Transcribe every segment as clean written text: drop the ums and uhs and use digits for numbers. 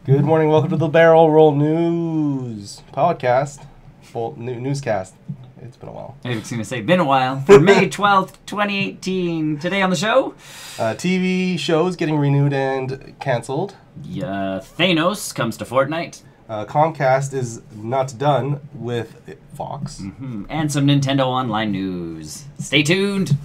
Good morning, welcome to the Barrel Roll News podcast. Well, NewsCast. It's been a while. I was going to say, been a while. For May 12th, 2018. Today on the show? TV shows getting renewed and canceled. Thanos comes to Fortnite. Comcast is not done with Fox. And some Nintendo Online news. Stay tuned!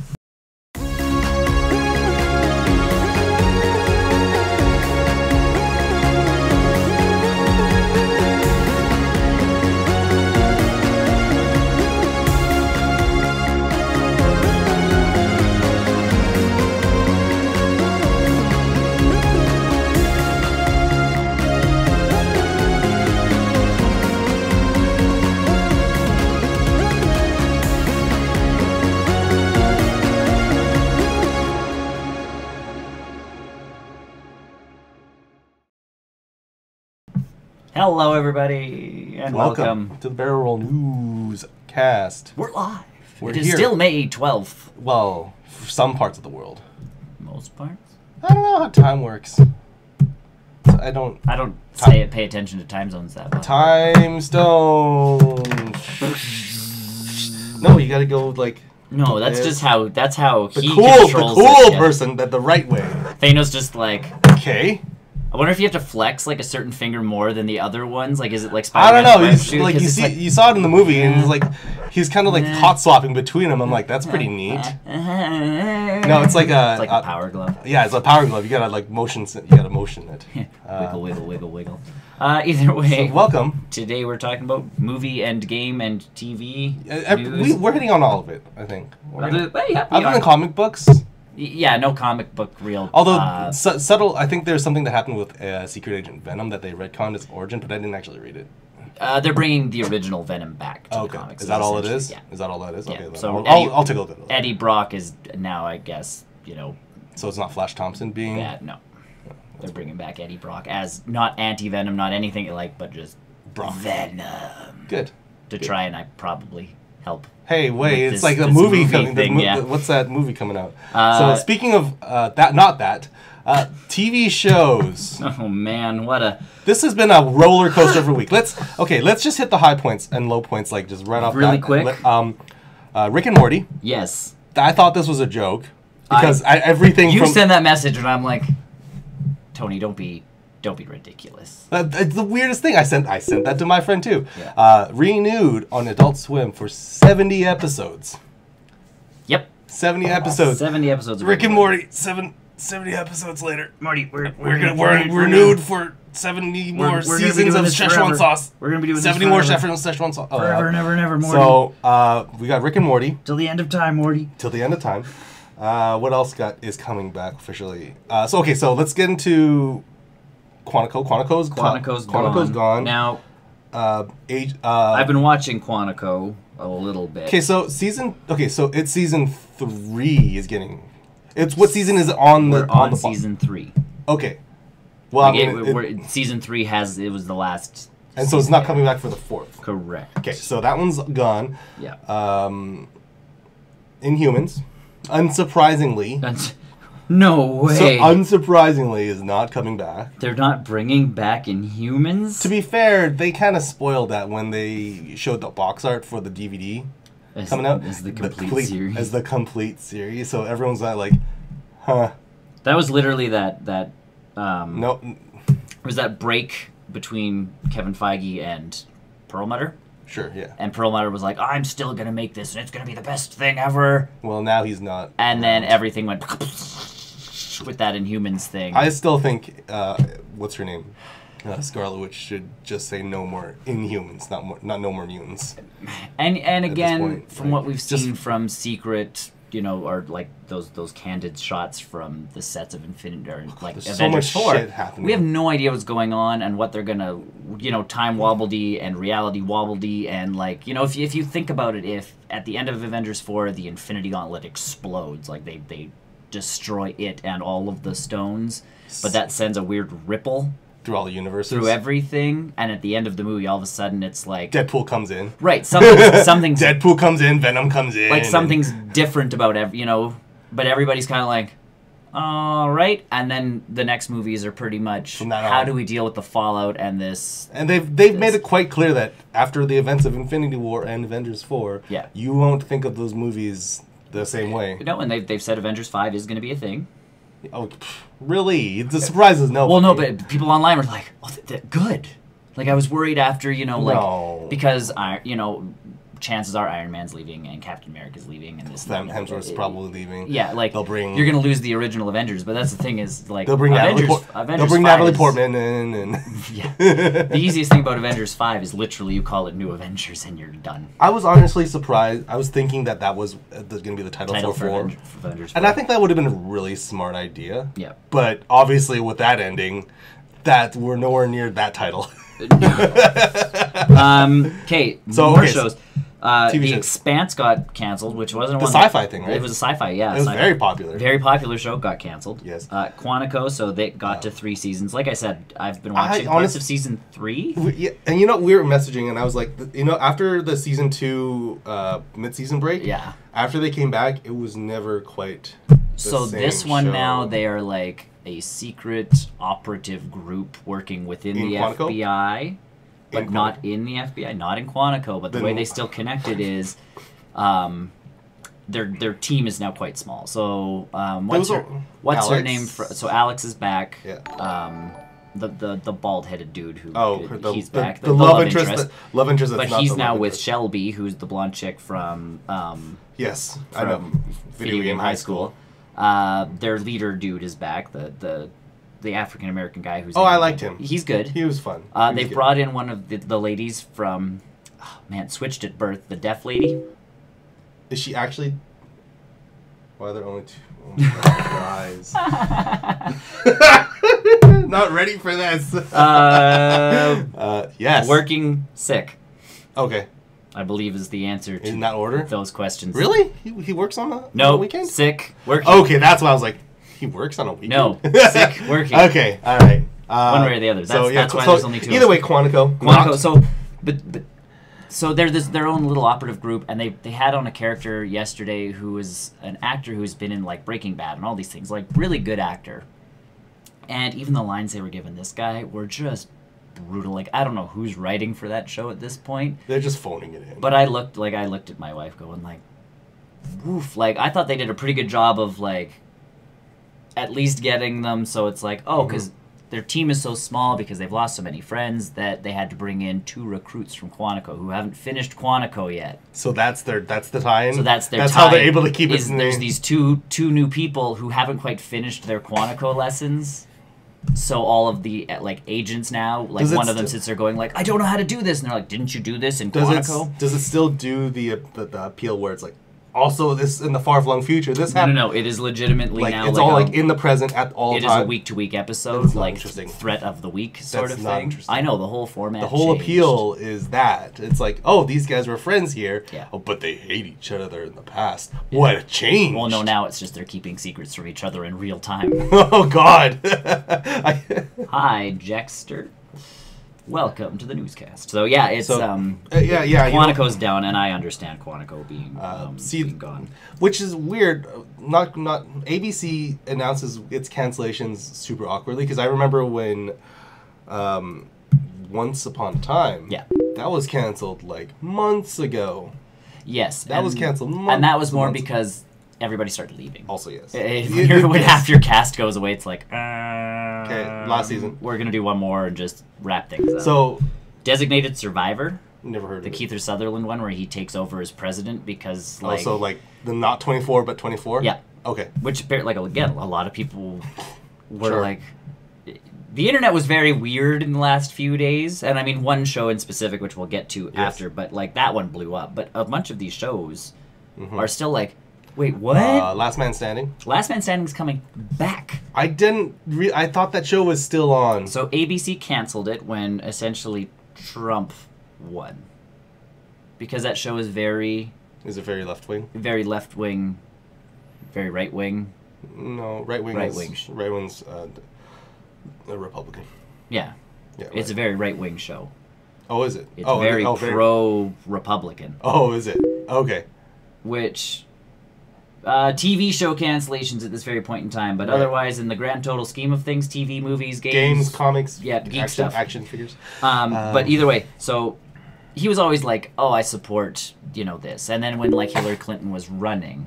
Hello, everybody, and welcome to the Barrel Roll Newscast. We're live. It is still May 12th. Well, for some parts of the world. Most parts? I don't know how time works. I don't pay attention to time zones that much. Time stone. No, you gotta go like. No, that's just how. That's how the he cool controls it. person that the right way. Thanos just like. Okay. I wonder if you have to flex like a certain finger more than the other ones. Like, is it like Spider-Man? I don't know. He's like you saw it in the movie, and it's like he's kind of like hot swapping between them. I'm like, that's pretty neat. No, it's like a power glove. Yeah, it's a power glove. You gotta like motion. You gotta motion it. Wiggle, wiggle, wiggle, wiggle. Either way, so welcome. Today we're talking about movie and game and TV news. We're hitting on all of it, I think. Other than comic books. Yeah, no comic book real. Although subtle, I think there's something that happened with Secret Agent Venom that they retconned its origin, but I didn't actually read it. They're bringing the original Venom back to the comics. Is that all it is? Yeah. Is that all that is? Yeah. Okay, so I'll take a look at it. Eddie Brock is now, I guess, So it's not Flash Thompson being... bad, no. They're bringing back Eddie Brock as not anti-Venom, not anything like, but just Venom. Good. To try and probably help. Hey, wait, it's like a movie coming. What's that movie coming out? So speaking of TV shows. Oh man, This has been a roller coaster every week. Let's just hit the high points and low points like just right off. Really quick. Rick and Morty. Yes. I thought this was a joke because everything. You send that message and I'm like, Tony, don't be ridiculous. It's the weirdest thing. I sent that to my friend too. Yeah. Renewed on Adult Swim for 70 episodes. Yep. 70 episodes. 70 episodes. Rick and Morty. 70 episodes later. Marty, we're renewed for 70 more seasons of Szechuan sauce. We're gonna be doing 70 more Szechuan sauce. Forever and ever, Morty. So we got Rick and Morty. Till the end of time, Morty. Till the end of time. What else is coming back officially? So let's get into Quantico. Quantico's gone. Now, I've been watching Quantico a little bit. Okay, so it's season 3 is getting. It's what season is it on the? We're on season 3. Okay. Well, season 3 it was the last. And so it's not coming back for the 4th. Correct. Okay, so that one's gone. Yeah. Inhumans, unsurprisingly. No way. So unsurprisingly is not coming back. They're not bringing back Inhumans? To be fair, they kind of spoiled that when they showed the box art for the DVD coming out. As the complete series. As the complete series. So everyone's like, huh. That was literally that no. Was that break between Kevin Feige and Perlmutter? Sure, yeah. And Perlmutter was like, I'm still going to make this, and it's going to be the best thing ever. Well, now he's not. And then everything went with that Inhumans thing. I still think, what's her name? Scarlet Witch should just say no more Inhumans, not no more mutants. And again, from what we've seen from Secret, or like those candid shots from the sets of Infinity, or like Avengers 4, shit happening. We have no idea what's going on and what they're gonna, time wobbledy and reality wobbledy, and like, if you think about it, if at the end of Avengers 4 the Infinity Gauntlet explodes, like they destroy it and all of the stones, but that sends a weird ripple through all the universes, through everything, and at the end of the movie, all of a sudden, it's like Deadpool comes in. Right, something's Deadpool comes in, Venom comes in, like something's different about but everybody's kind of like, all right. And then the next movies are pretty much how do we deal with the fallout and this. And they've made it quite clear that after the events of Infinity War and Avengers 4, you won't think of those movies the same way. No, and they've said Avengers 5 is going to be a thing. Oh, really? The surprise is no. Well, no, but people online were like, "Oh, good." Like I was worried after, because chances are Iron Man's leaving and Captain America's leaving and this. Sam Hemsworth's probably leaving. Yeah, like they'll bring. You're gonna lose the original Avengers, but that's the thing is like they'll bring Natalie Portman in, and yeah. The easiest thing about Avengers 5 is literally you call it New Avengers and you're done. I was honestly surprised. I was thinking that was going to be the title for Avengers 4. And I think that would have been a really smart idea. Yeah. But obviously, with that ending, that we're nowhere near that title. Okay, more shows. The shows. Expanse got canceled, which wasn't the sci-fi thing, right? It was a sci-fi, yeah. It was very popular. Very popular show got canceled. Yes. Quantico, so they got to 3 seasons. Like I said, I've been watching parts of season 3. Yeah, and we were messaging, and I was like, after the season 2 mid-season break, after they came back, it was never quite the same this one show. now, they are like a secret operative group working within the Quantico? FBI. But not in the FBI, not in Quantico. But the way they still connected is, their team is now quite small. So what's her name? So Alex is back. Yeah. The bald-headed dude who he's back. The love interest. Love interest. But he's now with Shelby, who's the blonde chick from yes, I know. Video Game High School. Their leader dude is back. The African American guy who's I liked him. He's good. He was fun. They've brought in one of the ladies from switched at birth, the deaf lady. Is she actually? Why are there only 2? Oh my guys. Not ready for this. Yes. Working sick. Okay. I believe is the answer to in that order. Those questions. Really? He works on a weekend? Sick, working. Okay, that's why I was like, he works on a weekend? No, sick, working. Okay, all right. One way or the other. That's why there's only 2. Either way, Quantico. So they're their own little operative group, and they had on a character yesterday who is an actor who's been in like Breaking Bad and all these things, like really good actor. And even the lines they were giving this guy were just brutal. Like I don't know who's writing for that show at this point. They're just phoning it in. But I looked at my wife going like, woof. Like I thought they did a pretty good job of like at least getting them so it's like because their team is so small because they've lost so many friends that they had to bring in 2 recruits from Quantico who haven't finished Quantico yet. So that's the tie-in. So that's their. That's how they're able to keep it. There's these two new people who haven't quite finished their Quantico lessons. So all of the agents now, one of them sits there going like, I don't know how to do this, and they're like, didn't you do this in Quantico? Does it still do the appeal where it's like, also this in the far-flung future? This happened. No. It is legitimately now. It's all in the present at all times. It is a week-to-week episode, like threat of the week sort of thing. I know the whole format. The whole appeal is that it's like, these guys were friends here. Yeah. But they hate each other in the past. Yeah. What a change! Well, no, now it's just they're keeping secrets from each other in real time. Oh God! Hi, Jexter. Welcome to the newscast. So yeah, it's Quantico's down, and I understand Quantico being gone, which is weird. Not ABC announces its cancellations super awkwardly because I remember when Once Upon a Time, that was canceled like months ago. Yes, that was canceled, and that was more because everybody started leaving. Also, yes. When half your cast goes away, it's like, okay, last season. We're going to do one more and just wrap things up. So, Designated Survivor. Never heard of it. The Kiefer Sutherland one where he takes over as president because, the not 24, but 24? Yeah. Okay. Which, again, a lot of people were like... The internet was very weird in the last few days. And, I mean, one show in specific, which we'll get to after, but, that one blew up. But a bunch of these shows are still like... Wait, what? Last Man Standing. Last Man Standing's coming back. I thought that show was still on. So ABC canceled it when essentially Trump won. Because that show is very... Is it very left-wing? Very left-wing. Very right-wing. No, right-wing. Right-wing's a Republican. Yeah. It's a very right-wing show. Oh, is it? It's very pro-Republican. Oh, is it? Okay. Which... TV show cancellations at this very point in time, but otherwise, in the grand total scheme of things, TV, movies, games, comics, geek stuff, action figures. But either way, so he was always like, "Oh, I support this," and then when like Hillary Clinton was running,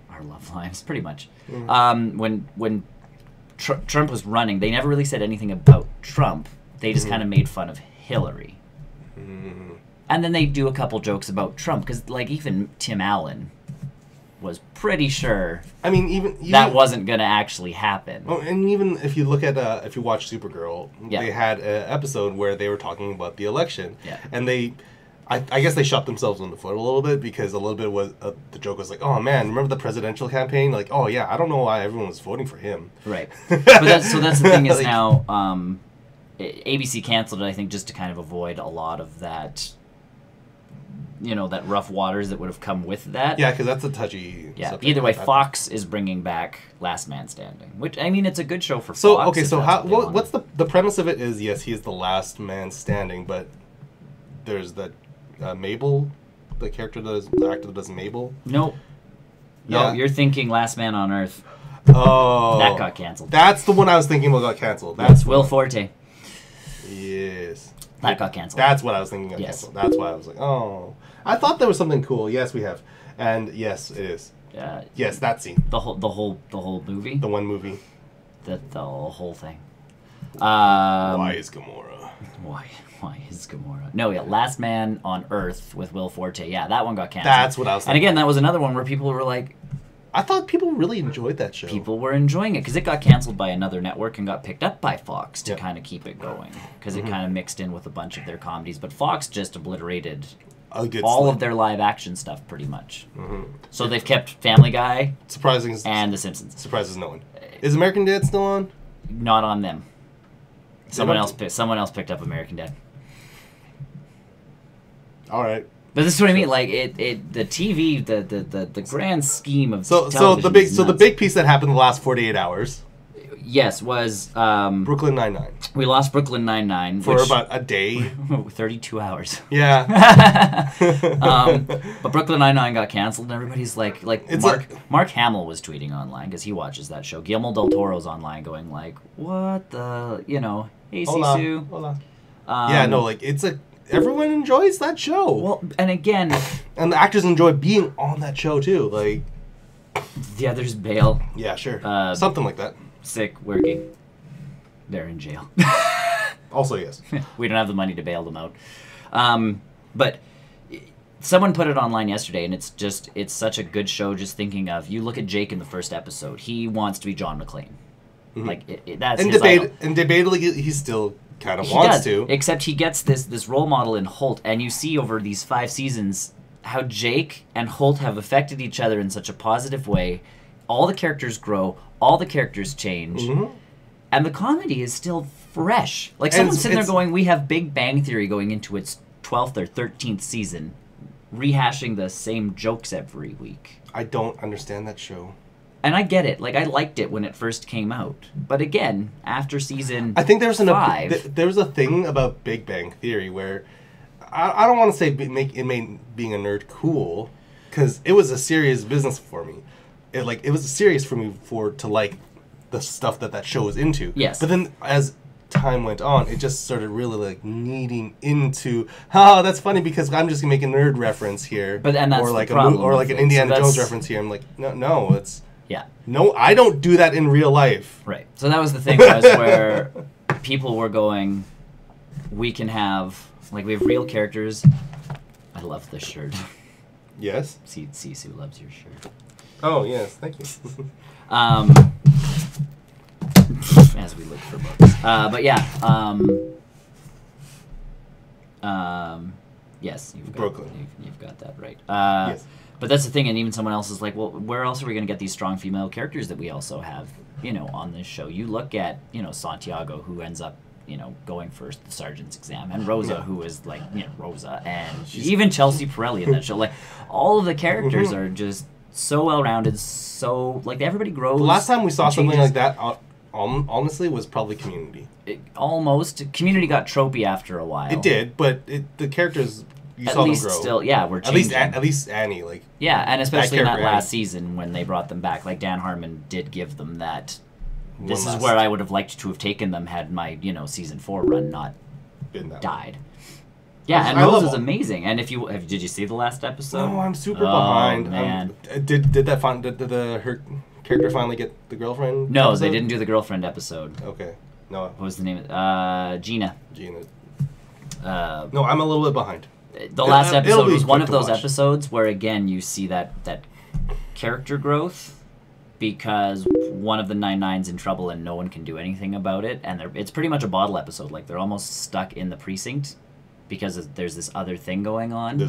our love lives pretty much. When Trump was running, they never really said anything about Trump. They just kind of made fun of Hillary, and then they do a couple jokes about Trump because like even Tim Allen was pretty sure. I mean, even that wasn't going to actually happen. Oh, and even if you look at if you watch Supergirl, they had an episode where they were talking about the election, and I guess they shot themselves in the foot a little bit because a little bit was the joke was like, oh man, remember the presidential campaign? Like, oh yeah, I don't know why everyone was voting for him. Right. But that's the thing is like, now ABC canceled it, I think, just to kind of avoid a lot of that. That rough waters that would have come with that. Yeah, because that's a touchy. Yeah. Either way, Fox is bringing back Last Man Standing, which I mean, it's a good show for so, Fox. Okay, so what's the premise of it? Is yes, he is the last man standing, but there's that Mabel, the actor that does Mabel. Nope. No, you're thinking Last Man on Earth. Oh, that got canceled. That's the one I was thinking about got canceled. That's Will Forte. Yes. That got canceled. That's what I was thinking got canceled. That's why I was like, oh. I thought there was something cool. Yes, we have. And yes, it is. Yes, that scene. The whole movie? The one movie. The whole thing. Why is Gamora? Why is Gamora? No, Last Man on Earth with Will Forte. Yeah, that one got canceled. That's what I was thinking. And again, that was another one where people were like... I thought people really enjoyed that show. People were enjoying it because it got canceled by another network and got picked up by Fox to kind of keep it going because it kind of mixed in with a bunch of their comedies. But Fox just obliterated all of their live action stuff pretty much. So they've kept Family Guy, and The Simpsons. Surprises no one. Is American Dad still on? Not on them. Someone else picked up American Dad. All right. But this is what I mean. Like the TV, the grand scheme of so the big piece that happened in the last 48 hours. Yes, was Brooklyn Nine-Nine. We lost Brooklyn Nine-Nine for about a day, 32 hours. Yeah. But Brooklyn Nine-Nine got canceled, and everybody's like Mark Hamill was tweeting online because he watches that show. Guillermo del Toro's online going like, "What the hey Sisu." Hola. Yeah, no, like everyone enjoys that show. Well, and again... And the actors enjoy being on that show, too. Like... Yeah, there's bail. Yeah, sure. Something like that. Sick, working. They're in jail. Also, yes. We don't have the money to bail them out. But someone put it online yesterday, and it's such a good show just thinking of... You look at Jake in the first episode. He wants to be John McClane. Like, that's his idol. And debatably, he's still... kind of wants to. Except he gets this role model in Holt, and you see over these 5 seasons how Jake and Holt have affected each other in such a positive way. All the characters grow, all the characters change, and the comedy is still fresh. Like someone's sitting there going, we have Big Bang Theory going into its 12th or 13th season, rehashing the same jokes every week. I don't understand that show. And I get it. Like, I liked it when it first came out. But again, after season I think there was 5... there was a thing about Big Bang Theory where... I don't want to say made being a nerd cool, because it was a serious business for me. It was serious for me to like the stuff that show was into. Yes. But then as time went on, it just started really like needing into, that's funny because I'm just going to make a nerd reference here. But and that's or like the problem or like an Indiana Jones reference here. I'm like, no, it's... Yeah. No, I don't do that in real life. Right. So that was the thing where people were going, we can have, like, we have real characters. I love this shirt. Yes? Sisu loves your shirt. Oh, yes. Thank you. As we look for books. But yeah. Yes. Brooklyn. You've got that right. Yes. But that's the thing, and even someone else is like, well, where else are we going to get these strong female characters that we also have, on this show? You look at, Santiago, who ends up, going for the sergeant's exam, and Rosa, who is like, Rosa, and even Chelsea Pirelli in that show. Like, all of the characters are just so well-rounded, so, like, everybody grows. The last time we saw something like that, honestly, was probably Community. Community got tropey after a while. It did, but the characters you saw them grow. Still, yeah, we're changing. At least Annie, like. Yeah, and especially in that last season when they brought them back, like Dan Harmon did give them that. This is where I would have liked to have taken them had my season 4 run not died. Yeah, and Rose is amazing. And did you see the last episode? No, I'm super behind. Man. Did her character finally get the girlfriend? No, episode? They didn't do the girlfriend episode. Okay, no. What was the name? Gina. No, I'm a little bit behind. The last episode was one of those episodes where again you see that character growth. Because one of the 99's in trouble and no one can do anything about it, and it's pretty much a bottle episode. Like they're almost stuck in the precinct because there's this other thing going on,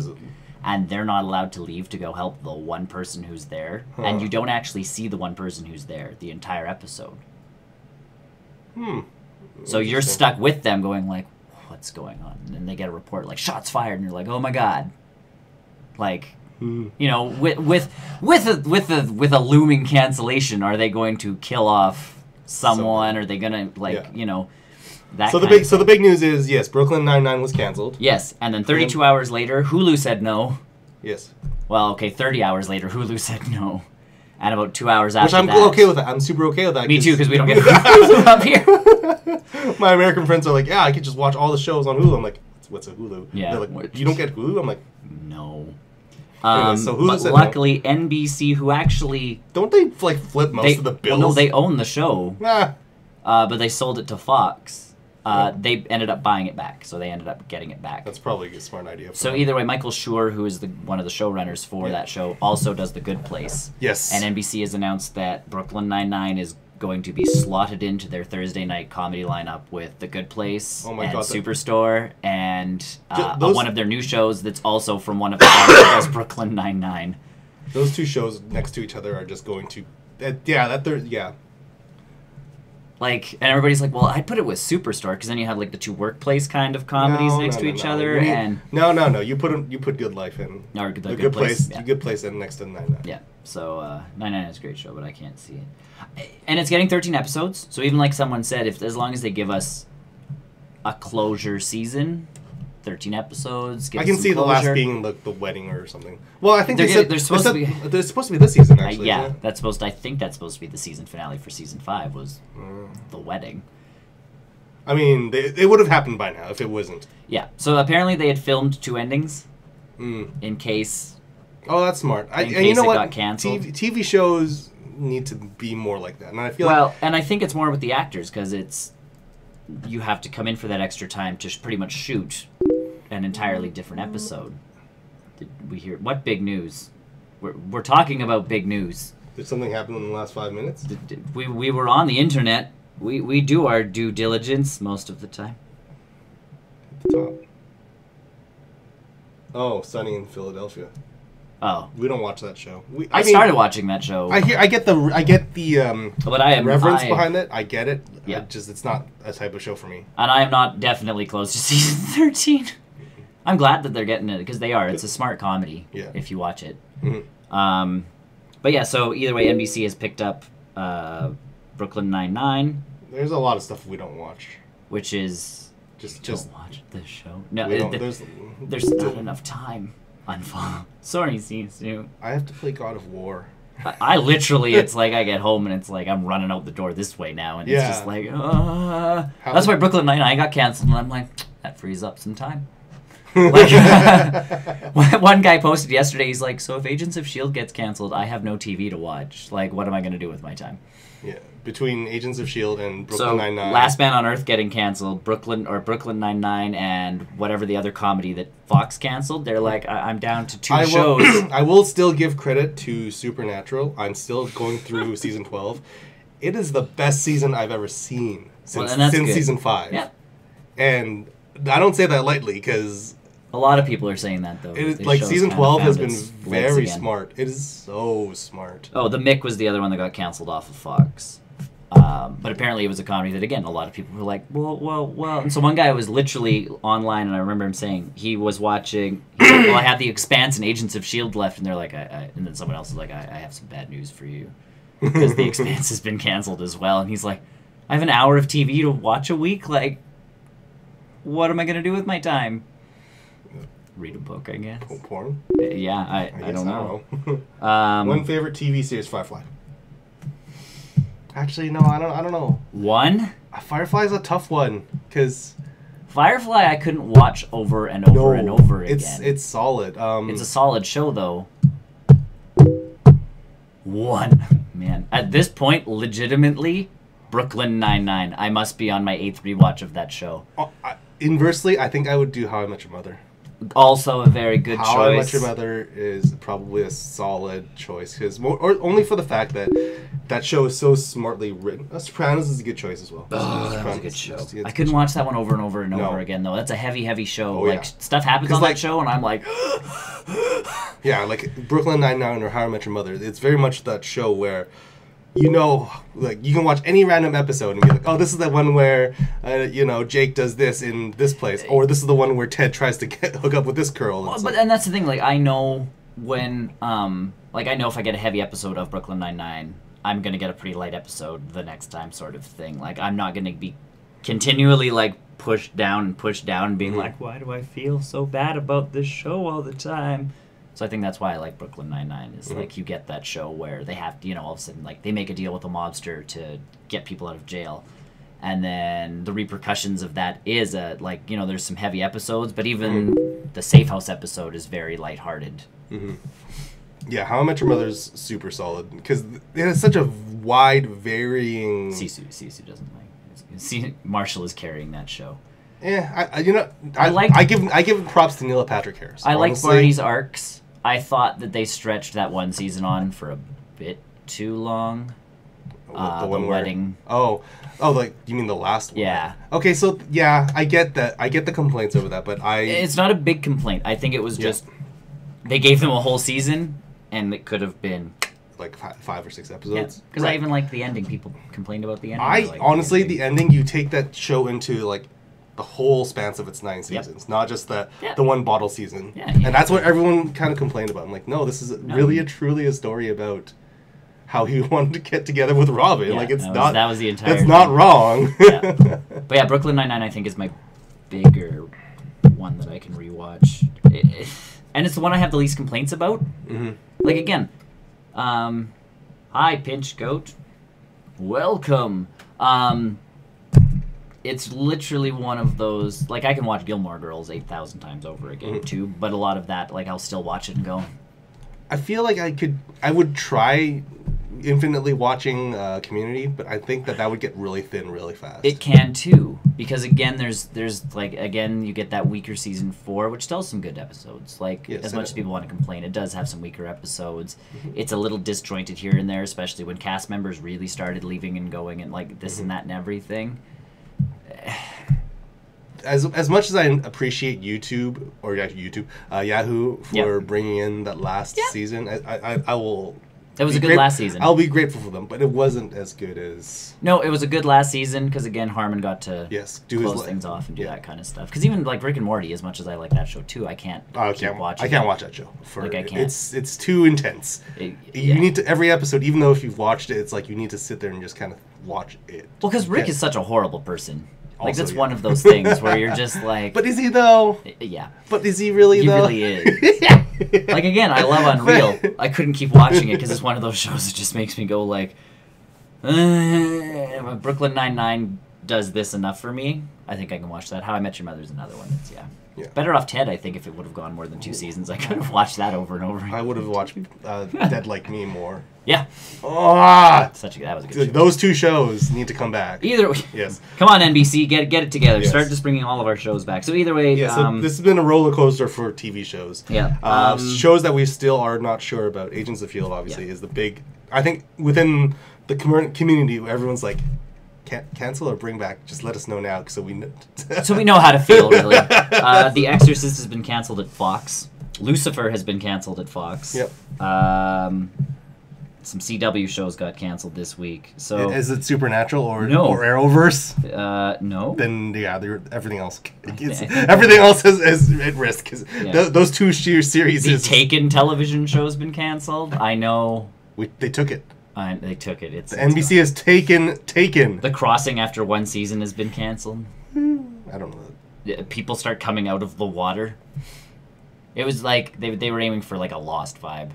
and they're not allowed to leave to go help the one person who's there, and you don't actually see the one person who's there the entire episode. So you're stuck with them, going like, "What's going on?" And then they get a report like shots fired, and you're like, "Oh my god!" Like. With a looming cancellation, are they going to kill off someone? Are they gonna that? So the big news is yes, Brooklyn Nine-Nine was canceled. Yes, and then 32 hours later, Hulu said no. Yes. Well, okay, 30 hours later, Hulu said no, and about 2 hours after that, which I'm okay with that. I'm super okay with that. Me too, because we don't get Hulu up here. My American friends are like, yeah, I could just watch all the shows on Hulu. I'm like, what's a Hulu? Yeah. They're like, you don't get Hulu? I'm like, no. So but luckily, NBC, who actually... Don't they flip most of the bills? Well, no, they own the show. But they sold it to Fox. They ended up buying it back, so they ended up getting it back. That's probably a smart idea. So either way, Michael Schur, who is one of the showrunners for that show, also does The Good Place. Yes. And NBC has announced that Brooklyn Nine-Nine is going to be slotted into their Thursday night comedy lineup with The Good Place and Superstore and one of their new shows that's also from one of the guys that does Brooklyn Nine-Nine. Those two shows next to each other are just going to... Like, and everybody's like, well, I'd put it with Superstore because then you have like the two workplace kind of comedies next to each other. No. You put Good Life in. Or the Good Place. Yeah. Good Place in next to Nine-Nine. Yeah. So Nine-Nine is a great show, but I can't see it. And it's getting 13 episodes. So even like someone said, as long as they give us a closure season, 13 episodes. I can see the last being the wedding or something. Well, I think they're supposed to be this season actually. I think that's supposed to be the season finale for season 5 was the wedding. I mean, it would have happened by now if it wasn't. Yeah. So apparently they had filmed 2 endings in case. Oh, that's smart. And you know what? Got canceled. TV shows need to be more like that, and I feel and I think it's more with the actors because you have to come in for that extra time to pretty much shoot an entirely different episode. Did we hear what big news? We're talking about big news. Did something happen in the last 5 minutes? We were on the internet. We do our due diligence most of the time. At the top. Oh, Sunny in Philadelphia. Oh, we don't watch that show. I started watching that show. I get the reverence behind it. I get it. Yeah. It's not a type of show for me. And I am not definitely close to season 13. I'm glad that they're getting it because they are. It's a smart comedy. Yeah. If you watch it. Mm-hmm. But yeah. So either way, NBC has picked up Brooklyn Nine-Nine. There's a lot of stuff we don't watch. Which is just watch this show. No, there's not enough time. Unfollow. Sorry, Sisu. I have to play God of War. I literally, it's like I get home and it's like I'm running out the door this way now, and it's just like, that's why Brooklyn Nine-Nine got canceled, and I'm like, that frees up some time. Like, one guy posted yesterday, he's like, so if Agents of S.H.I.E.L.D. gets canceled, I have no TV to watch. Like, what am I going to do with my time? Yeah, between Agents of S.H.I.E.L.D. and Brooklyn Nine-Nine. Last Man on Earth getting canceled, Brooklyn Nine-Nine, and whatever the other comedy that Fox canceled, they're like, I'm down to 2 shows. I will still give credit to Supernatural. I'm still going through season 12. It is the best season I've ever seen since season 5. Yeah. And I don't say that lightly because... A lot of people are saying that, though. Season 12 has been very smart. It is so smart. Oh, The Mick was the other one that got canceled off of Fox. But apparently it was a comedy that, again, a lot of people were like, well. And so one guy was literally online, and I remember him saying he was watching... He's like, well, I have The Expanse and Agents of S.H.I.E.L.D. left. And they're like, and then someone else is like, I have some bad news for you. Because The Expanse has been canceled as well. And he's like, I have an hour of TV to watch a week? Like, what am I going to do with my time? Read a book, I guess. Porn? Yeah, I don't know. One favorite TV series, Firefly. Actually, no, I don't know. One? Firefly is a tough one, because... Firefly I couldn't watch over and over and over again. It's solid. It's a solid show, though. One. Man, at this point, legitimately, Brooklyn Nine-Nine. I must be on my 8th rewatch of that show. Inversely, I think I would do How I Met Your Mother. Also a very good choice. How I Met Your Mother is probably a solid choice, because only for the fact that that show is so smartly written. Sopranos is a good choice as well. Oh, that was a good show. I couldn't watch that one over and over and over again, though. That's a heavy show. Like, stuff happens on that show, and I'm like... Yeah, like Brooklyn Nine-Nine or How I Met Your Mother, it's very much that show where... You know, like, you can watch any random episode and be like, oh, this is the one where, Jake does this in this place. Or this is the one where Ted tries to hook up with this girl. And that's the thing, like, I know when, I know if I get a heavy episode of Brooklyn Nine-Nine, I'm going to get a pretty light episode the next time sort of thing. Like, I'm not going to be continually, like, pushed down and being like, why do I feel so bad about this show all the time? So I think that's why I like Brooklyn Nine-Nine, is like you get that show where they have to, all of a sudden, like, they make a deal with a mobster to get people out of jail. And then the repercussions of that is, there's some heavy episodes, but even the Safe House episode is very lighthearted. Mm-hmm. Yeah, How I Met Your Mother's super solid, because it has such a wide, varying... Sisu doesn't like... Marshall is carrying that show. Yeah, I give props to Neil Patrick Harris. I like Barney's arcs. I thought that they stretched that one season on for a bit too long. The wedding. Oh, like, you mean the last one? Yeah. Okay, so, yeah, I get that. I get the complaints over that, but It's not a big complaint. I think it was just... They gave them a whole season, and it could have been... Like 5 or 6 episodes. Because I even liked the ending. People complained about the ending. Honestly, the ending, you take that show into, like, the whole spans of its 9 seasons, not just the one bottle season. And that's what everyone kind of complained about. I'm like, no, this is really truly a story about how he wanted to get together with Robin. Yeah, like, that was the entire That's not wrong. But yeah, Brooklyn Nine-Nine I think is my bigger one that I can rewatch. And it's the one I have the least complaints about. Mm-hmm. Like, again, hi, Pinch Goat. Welcome. It's literally one of those, like, I can watch Gilmore Girls 8,000 times over again, too, but a lot of that, like, I'll still watch it and go. I feel like I would try infinitely watching Community, but I think that would get really thin really fast. It can, too, because, again, there's you get that weaker season 4, which still has some good episodes. Like, as much as people want to complain, it does have some weaker episodes. It's a little disjointed here and there, especially when cast members really started leaving and going and, like, this and that and everything. As much as I appreciate Yahoo for bringing in that last season, I will. It was a good last season. I'll be grateful for them, but it wasn't as good as. No, it was a good last season because again Harmon got to close things off and do that kind of stuff. Because even like Rick and Morty, as much as I like that show too, I can't keep watching. I can't watch that show. I can't. It's too intense. You need to every episode, even though if you've watched it, it's like you need to sit there and just kind of watch it. Well, because Rick is such a horrible person. Like, that's one of those things where you're just like... But is he, though? Yeah. But is he really, though? He really is. Like, again, I love Unreal. I couldn't keep watching it because it's one of those shows that just makes me go, like... Brooklyn Nine-Nine does this enough for me. I think I can watch that. How I Met Your Mother is another one that's, Better Off Ted, I think, if it would have gone more than 2 seasons. I could have watched that over and over. I would have watched Dead Like Me more. Yeah. That was a good show. Those 2 shows need to come back. Either way. Yes. Come on, NBC, get it together. Yes. Start just bringing all of our shows back. So either way... Yeah, so this has been a roller coaster for TV shows. Yeah. Shows that we still are not sure about. Agents of S.H.I.E.L.D., obviously, is the big... I think within the community, everyone's like... Cancel or bring back? Just let us know now, so we know. So we know how to feel, really. The Exorcist has been canceled at Fox. Lucifer has been canceled at Fox. Yep. Some CW shows got canceled this week. So is it Supernatural or Arrowverse? No. Then everything else. Everything else is at risk because those 2 series. The Taken television show's been canceled. I know. They took it. They took it. NBC has taken. The Crossing after 1 season has been canceled. I don't know. People start coming out of the water. It was like they were aiming for like a Lost vibe.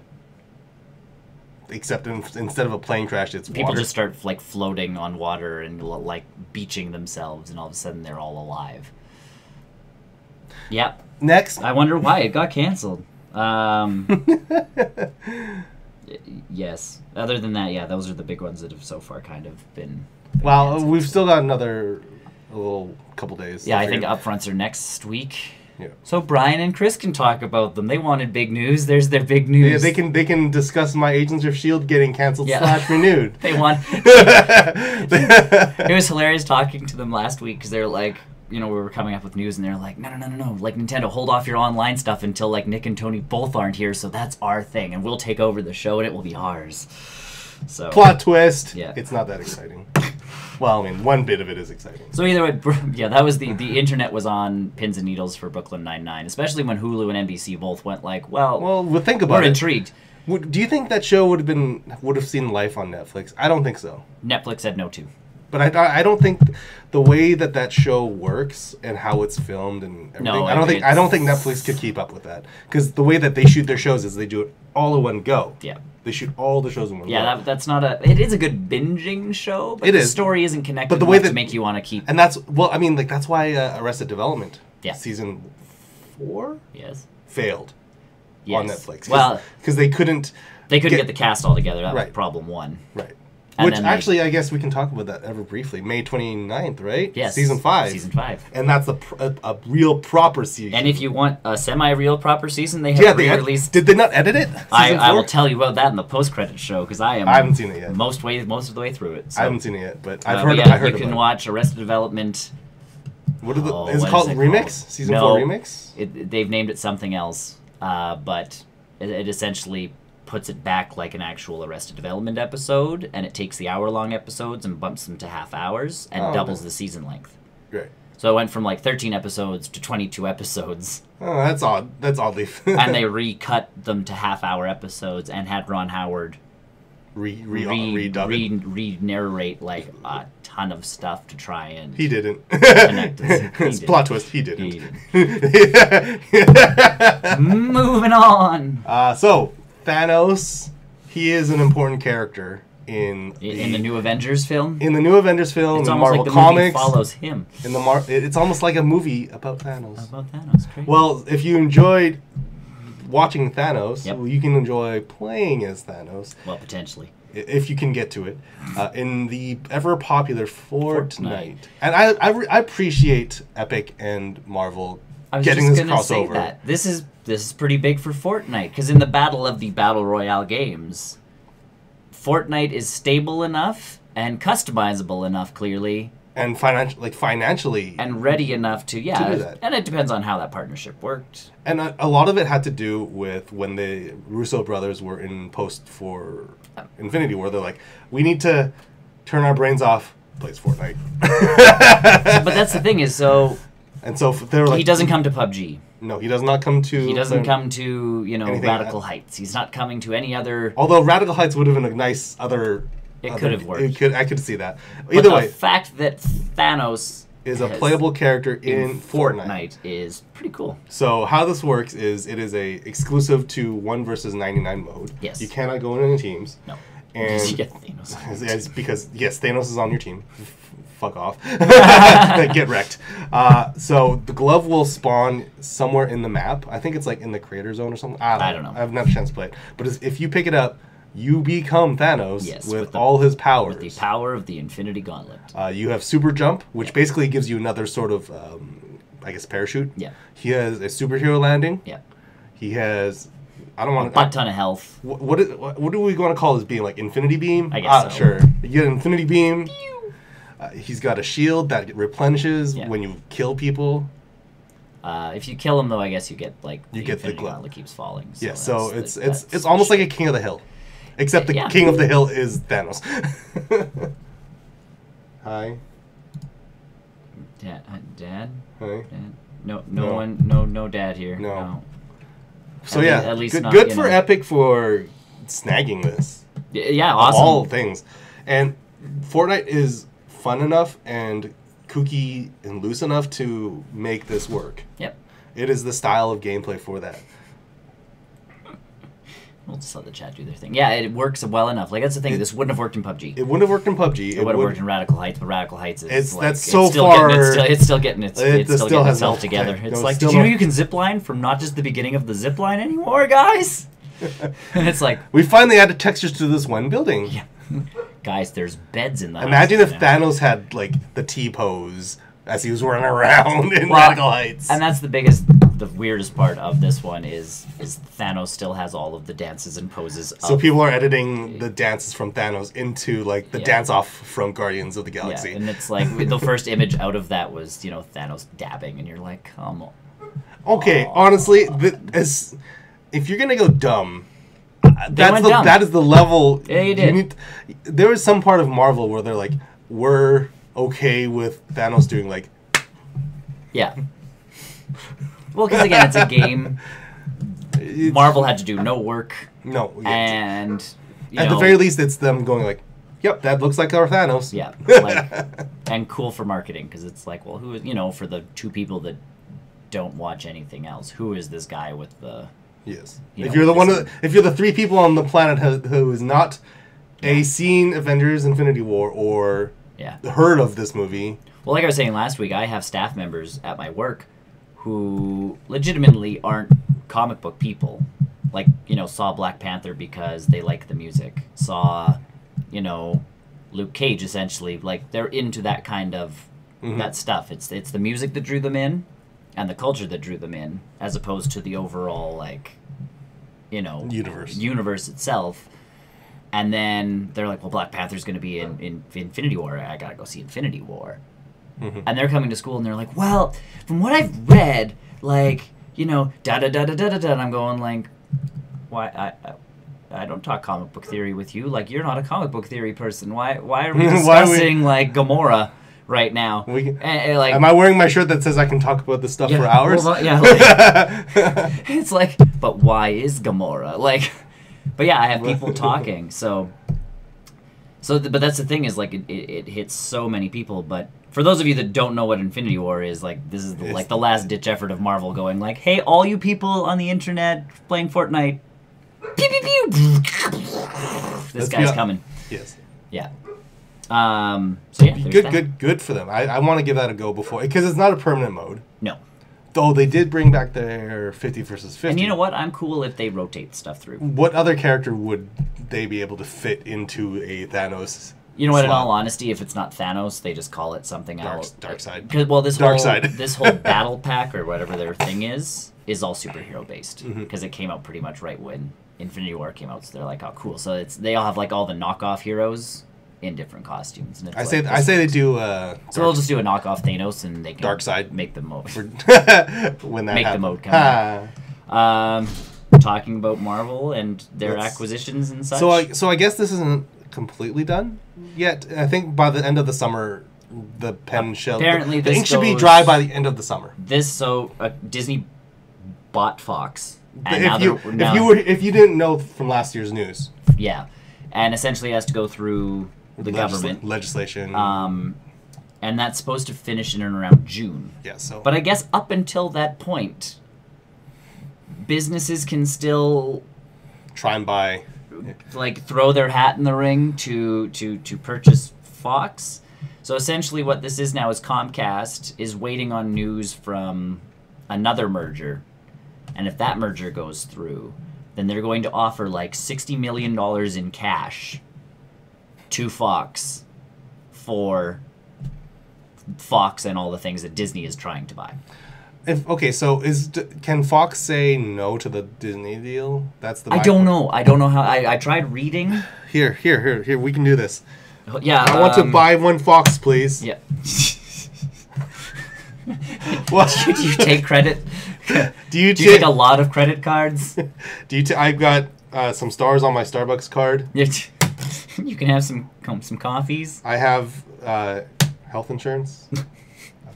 Except instead of a plane crash, it's people water. Just start like floating on water and like beaching themselves, and all of a sudden they're all alive. Yep. Next, I wonder why it got canceled. Yes. Other than that, yeah, those are the big ones that have so far kind of been. Well, canceled. we've still got a little couple days. Yeah, I think upfronts are next week. Yeah. So Brian and Chris can talk about them. They wanted big news. There's their big news. Yeah, they can discuss my Agents of S.H.I.E.L.D. getting canceled / renewed. They want. It was hilarious talking to them last week because they're like, we were coming up with news and they're like, no. Like, Nintendo, hold off your online stuff until like Nick and Tony both aren't here, so that's our thing, and we'll take over the show and it will be ours. So plot twist. Yeah. It's not that exciting. Well, I mean, one bit of it is exciting. So either way, yeah, that was the internet was on pins and needles for Brooklyn Nine-Nine, especially when Hulu and NBC both went like, well, think about it. We're intrigued. Do you think that show would have seen life on Netflix? I don't think so. Netflix said no to. But I don't think the way that show works and how it's filmed and everything. No, I don't think Netflix could keep up with that, because the way that they shoot their shows is they do it all in one go. Yeah. They shoot all the shows in one go. Yeah, that's not it is a good binging show, but the story isn't connected but the way enough to make you want to keep. And that's that's why Arrested Development season 4 failed on Netflix. Well, because they couldn't get the cast all together. That was problem one. Right. Which actually, I guess we can talk about that ever briefly. May 29th, right? Yes. Season 5. Season 5. And that's a real proper season. And if you want a semi-real proper season, they have re-released. Did they not edit it? I will tell you about that in the post-credit show, because I haven't seen it yet. Most of the way through it. So. I haven't seen it yet, but I've heard about it. You can watch Arrested Development. Is it called Remix? Season 4 Remix? They've named it something else, but it essentially puts it back like an actual Arrested Development episode, and it takes the hour-long episodes and bumps them to half hours and doubles the season length. Right. So it went from like 13 episodes to 22 episodes. Oh, that's odd. That's oddly. And they recut them to half-hour episodes and had Ron Howard re-narrate like a ton of stuff to try and he didn't connect us. It's plot twist. He didn't. Moving on. So Thanos, he is an important character in the new Avengers film. In the new Avengers film, it's in almost Marvel like the Comics, movie follows him. In it's almost like a movie about Thanos. Crazy. Well, if you enjoyed watching Thanos, you can enjoy playing as Thanos. Well, potentially. If you can get to it, in the ever popular Fortnite. And I appreciate Epic and Marvel getting this crossover. Say that. This is pretty big for Fortnite, because in the battle of the Battle Royale games, Fortnite is stable enough and customizable enough, clearly. And financially. And ready enough to do that. And it depends on how that partnership worked. And a lot of it had to do with when the Russo brothers were in post for Infinity War. They're like, we need to turn our brains off, plays Fortnite. But that's the thing is, so... And so they were like... He doesn't come to PUBG. No, he does not come to... He doesn't come to, Radical Heights. He's not coming to any other... Although Radical Heights would have been a nice other... It could have worked. I could see that. Either way... the fact that Thanos... is a playable character in Fortnite is pretty cool. So how this works is it is a exclusive to 1 versus 99 mode. Yes. You cannot go in any teams. No. And you get Thanos. It's because, Thanos is on your team. Fuck off. Get wrecked. So the glove will spawn somewhere in the map. I think it's like in the creator zone or something. I don't know. I haven't had a chance to play it. But if you pick it up, you become Thanos with all his powers. With the power of the Infinity Gauntlet. You have super jump, which basically gives you another sort of, parachute. Yeah. He has a superhero landing. Yeah. He has... I don't want a butt ton of health. What do we want to call this beam? Like Infinity Beam? I guess so. Sure. You get an Infinity Beam. He's got a shield that replenishes when you kill people. If you kill him, though, I guess you get the Infinity Gauntlet keeps falling. So so it's almost like a King of the Hill, except the King of the Hill is Thanos. Hi. Dad. Hi. Dad? No dad here. No. So at least good for Epic for snagging this. Yeah, awesome. Of all things, and Fortnite is fun enough and kooky and loose enough to make this work. Yep. It is the style of gameplay for that. We'll just let the chat do their thing. Yeah, it works well enough. Like, that's the thing. This wouldn't have worked in PUBG. It wouldn't have worked in PUBG. It would have worked in Radical Heights, but Radical Heights is that's so far. It's still getting itself together. It's like, did you know you can zipline from not just the beginning of the zipline anymore, guys? And it's like, we finally added textures to this one building. Yeah. Guys, there's beds in the Imagine if Thanos had like the T-pose as he was running around in Radical Heights. And that's the weirdest part of this one is Thanos still has all of the dances and poses. So people are editing the dances from Thanos into like the dance off from Guardians of the Galaxy. Yeah, and it's like the first image out of that was, you know, Thanos dabbing, and you're like, come on. Okay, honestly, if you're gonna go dumb, that is the level. Yeah, you did. There was some part of Marvel where they're like, we're okay with Thanos doing like. Yeah. Well, because again, it's a game. Marvel had to do no work. No. And at the very least, it's them going like, "Yep, that looks like our Thanos." Yeah. Like, and cool for marketing because it's like, well, who is, you know, for the two people that don't watch anything else, who is this guy with the? Yes. If you're the three people on the planet who is not seen Avengers: Infinity War or heard of this movie. Well, like I was saying last week, I have staff members at my work who legitimately aren't comic book people. Like, you know, saw Black Panther because they like the music. Saw, you know, Luke Cage essentially. Like, they're into that kind of that stuff. It's the music that drew them in and the culture that drew them in, as opposed to the overall, like, you know, universe itself. And then they're like, well, Black Panther's going to be in Infinity War. I got to go see Infinity War. And they're coming to school and they're like, well, from what I've read, like, you know, da-da-da-da-da-da-da. And I'm going like, why? I don't talk comic book theory with you. Like, you're not a comic book theory person. Why are we discussing, like, Gamora right now? Like, am I wearing my shirt that says I can talk about this stuff for hours? Well, like, it's like, but why is Gamora? Like, but yeah, I have people talking. But that's the thing is, like, it hits so many people. But for those of you that don't know what Infinity War is, like, this is the last ditch effort of Marvel going like, hey, all you people on the internet playing Fortnite, pew pew pew, this guy's coming. Yes. Yeah. So yeah, good for them. I want to give that a go before, because it's not a permanent mode. No. Though they did bring back their 50 versus 50. And you know what? I'm cool if they rotate stuff through. What other character would they be able to fit into a Thanos? You know what? In all honesty, if it's not Thanos, they just call it something else. Darkseid. Well, this whole battle pack or whatever their thing is all superhero based, because it came out pretty much right when Infinity War came out. So they're like, oh, cool. So they all have like all the knockoff heroes in different costumes. And I say they do. So they'll just do a knockoff Thanos, and they can Darkseid make the mode when that make happens. the mode come out. Talking about Marvel and their acquisitions and such. So I guess this isn't completely done yet. I think by the end of the summer, the pen shell. Apparently, the ink should be dry by the end of the summer. Disney bought Fox. And if you didn't know from last year's news. Yeah, and essentially has to go through the government legislation. And that's supposed to finish in and around June. Yeah. So. But I guess up until that point, businesses can still try and buy, like, throw their hat in the ring to purchase Fox. So essentially what this is now is Comcast is waiting on news from another merger. And if that merger goes through, then they're going to offer like $60 million in cash to Fox for Fox and all the things that Disney is trying to buy. Can Fox say no to the Disney deal? I don't know. I don't know how. I tried reading. Here. We can do this. Yeah. I want to buy one Fox, please. Yeah. What? Do you take credit? Do you take a lot of credit cards? I've got some stars on my Starbucks card. You can have some coffees. I have health insurance.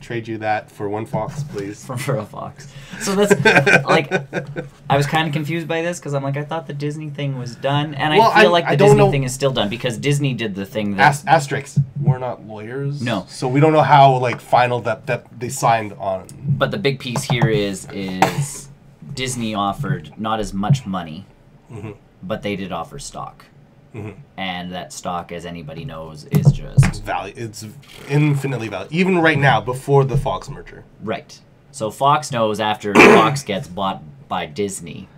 Trade you that for one Fox, please. For a Fox. So that's like, I was kind of confused by this because I'm like, I thought the Disney thing was done, and I feel like the Disney thing is still done because Disney did the thing that asterisks. We're not lawyers, no, so we don't know how final that they signed on. But the big piece here is Disney offered not as much money but they did offer stock. Mm-hmm. And that stock, as anybody knows, is just... It's infinitely valuable. Even right now, before the Fox merger. Right. So Fox knows after Fox gets bought by Disney,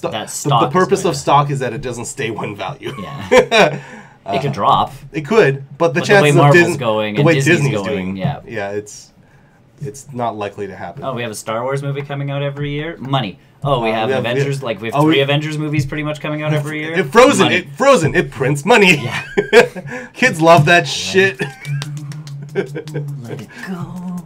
that stock... The purpose of stock is that it doesn't stay one value. Yeah. It could drop. It could, but the chances the way Marvel's of going the and way Disney's Disney's going, doing, yeah, it's not likely to happen. Oh, we have a Star Wars movie coming out every year. Money. Oh, we have Avengers. We have three Avengers movies pretty much coming out every year. Frozen. It prints money. Yeah. Kids love that shit. Let it go.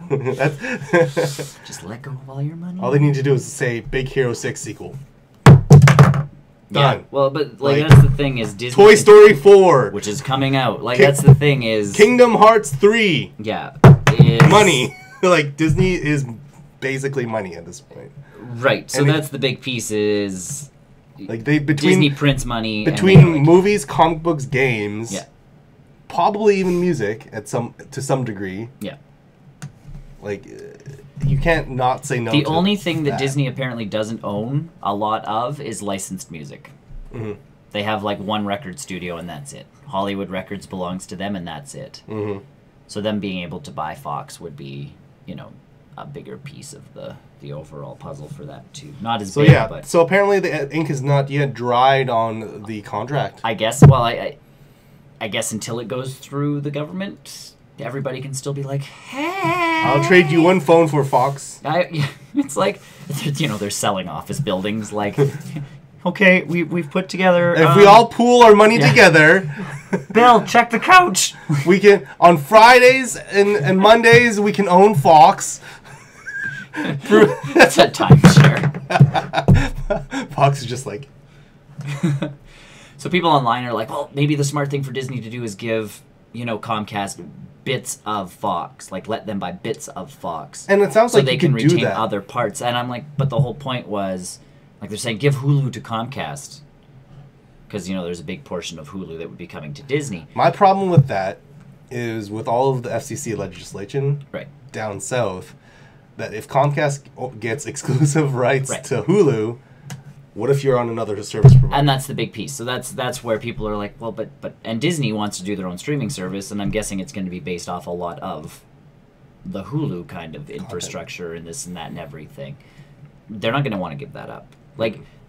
Just let go of all your money. All they need to do is say Big Hero 6 sequel. Done. Yeah. Well, but that's the thing is Disney. Toy Story 4, which is coming out. That's the thing is Kingdom Hearts 3. Yeah. Money. Disney is basically money at this point. Right. So that's the big piece is Disney prints money between movies, comic books, games. Yeah. Probably even music to some degree. Yeah. You can't not say no. The only thing that Disney apparently doesn't own a lot of is licensed music. Mm-hmm. They have one record studio and that's it. Hollywood Records belongs to them and that's it. Mm-hmm. So them being able to buy Fox would be, a bigger piece of the overall puzzle for that too. Not as big, but... So apparently the ink is not yet dried on the contract. I guess, well, I guess until it goes through the government, everybody can still be like, hey... I'll trade you one phone for Fox. It's they're selling office buildings, okay, we've put together... If we all pool our money together... Bill, check the couch! We can... On Fridays and Mondays, we can own Fox. That's a timeshare. Fox is just like... So people online are like, well, maybe the smart thing for Disney to do is give, Comcast bits of Fox. Let them buy bits of Fox. And it sounds like they you can do retain that. other parts. And I'm like, but the whole point was... they're saying, give Hulu to Comcast. Because, there's a big portion of Hulu that would be coming to Disney. My problem with that is with all of the FCC legislation down south, that if Comcast gets exclusive rights to Hulu, what if you're on another service provider? And that's the big piece. So that's where people are like, well, but and Disney wants to do their own streaming service, and I'm guessing it's going to be based off a lot of the Hulu kind of infrastructure and this and that and everything. They're not going to want to give that up.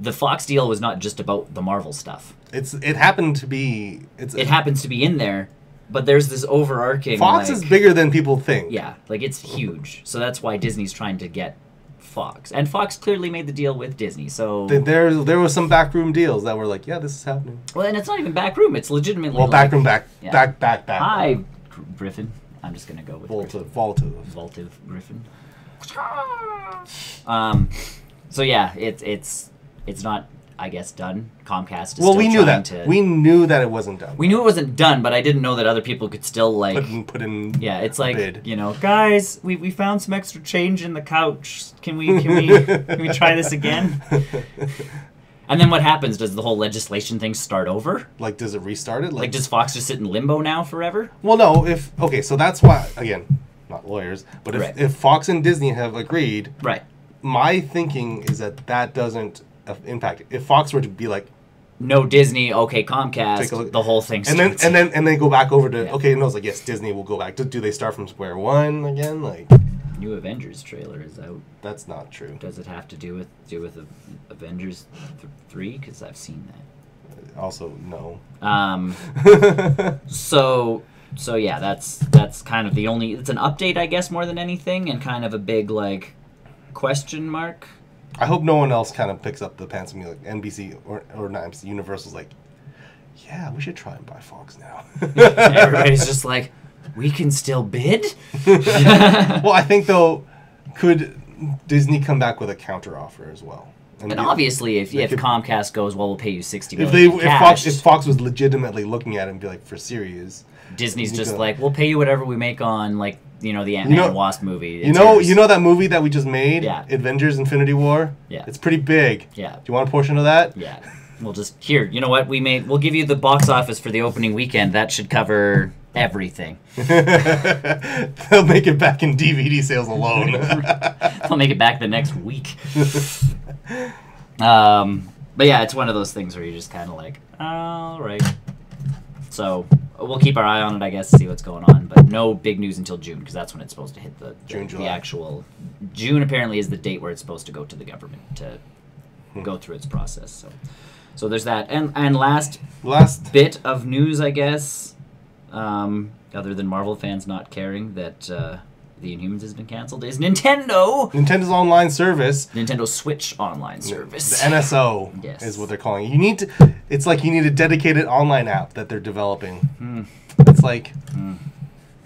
The Fox deal was not just about the Marvel stuff. It happened to be... It happens to be in there, but there's this overarching... Fox is bigger than people think. Yeah, it's huge. So that's why Disney's trying to get Fox. And Fox clearly made the deal with Disney, so... There was some backroom deals that were like, yeah, this is happening. Well, and it's not even backroom. It's legitimately... Well, backroom, back. Hi, Griffin. I'm just going to go with Voltive Griffin. So yeah, it's not, I guess, done. Comcast is we knew that. We knew that it wasn't done. We knew it wasn't done, but I didn't know that other people could still put in. Yeah, it's like bid. Guys, we found some extra change in the couch. Can we try this again? And then what happens? Does the whole legislation thing start over? Does it restart it? Does Fox just sit in limbo now forever? Well, no. So that's why, again, not lawyers, but if Fox and Disney have agreed, right. My thinking is that doesn't impact it. If Fox were to be like, no Disney, okay, Comcast, the whole thing starts. And then go back over to yes, Disney will go back. Do they start from square one again? New Avengers trailer is out. That's not true. Does it have to do with Avengers 3? Because I've seen that. Also, no. So yeah, that's kind of the only. It's an update, I guess, more than anything, and kind of a big question mark. I hope no one else kind of picks up the pants and be like NBC or not NBC, Universal's like, yeah, we should try and buy Fox now. Everybody's just like, we can still bid? Well, I think though, could Disney come back with a counter offer as well? And obviously, if Comcast goes, well, we'll pay you $60 million if Fox was legitimately looking at it and be like, for serious, Disney's just like, we'll pay you whatever we make on the Ant-Man and Wasp movie. You know that movie that we just made? Yeah. Avengers Infinity War? Yeah. It's pretty big. Yeah. Do you want a portion of that? Yeah. We'll just, here, you know what, we'll give you the box office for the opening weekend. That should cover everything. They'll make it back in DVD sales alone. They'll make it back the next week. But yeah, it's one of those things where you're just kind of like, all right. So we'll keep our eye on it, I guess, see what's going on. But no big news until June, because that's when it's supposed to hit the actual... June apparently is the date where it's supposed to go to the government to go through its process. So there's that. And last bit of news, I guess, other than Marvel fans not caring that... The Inhumans has been canceled, is Nintendo's online service. Nintendo Switch online service. The NSO is what they're calling it. It's like you need a dedicated online app that they're developing. It's like,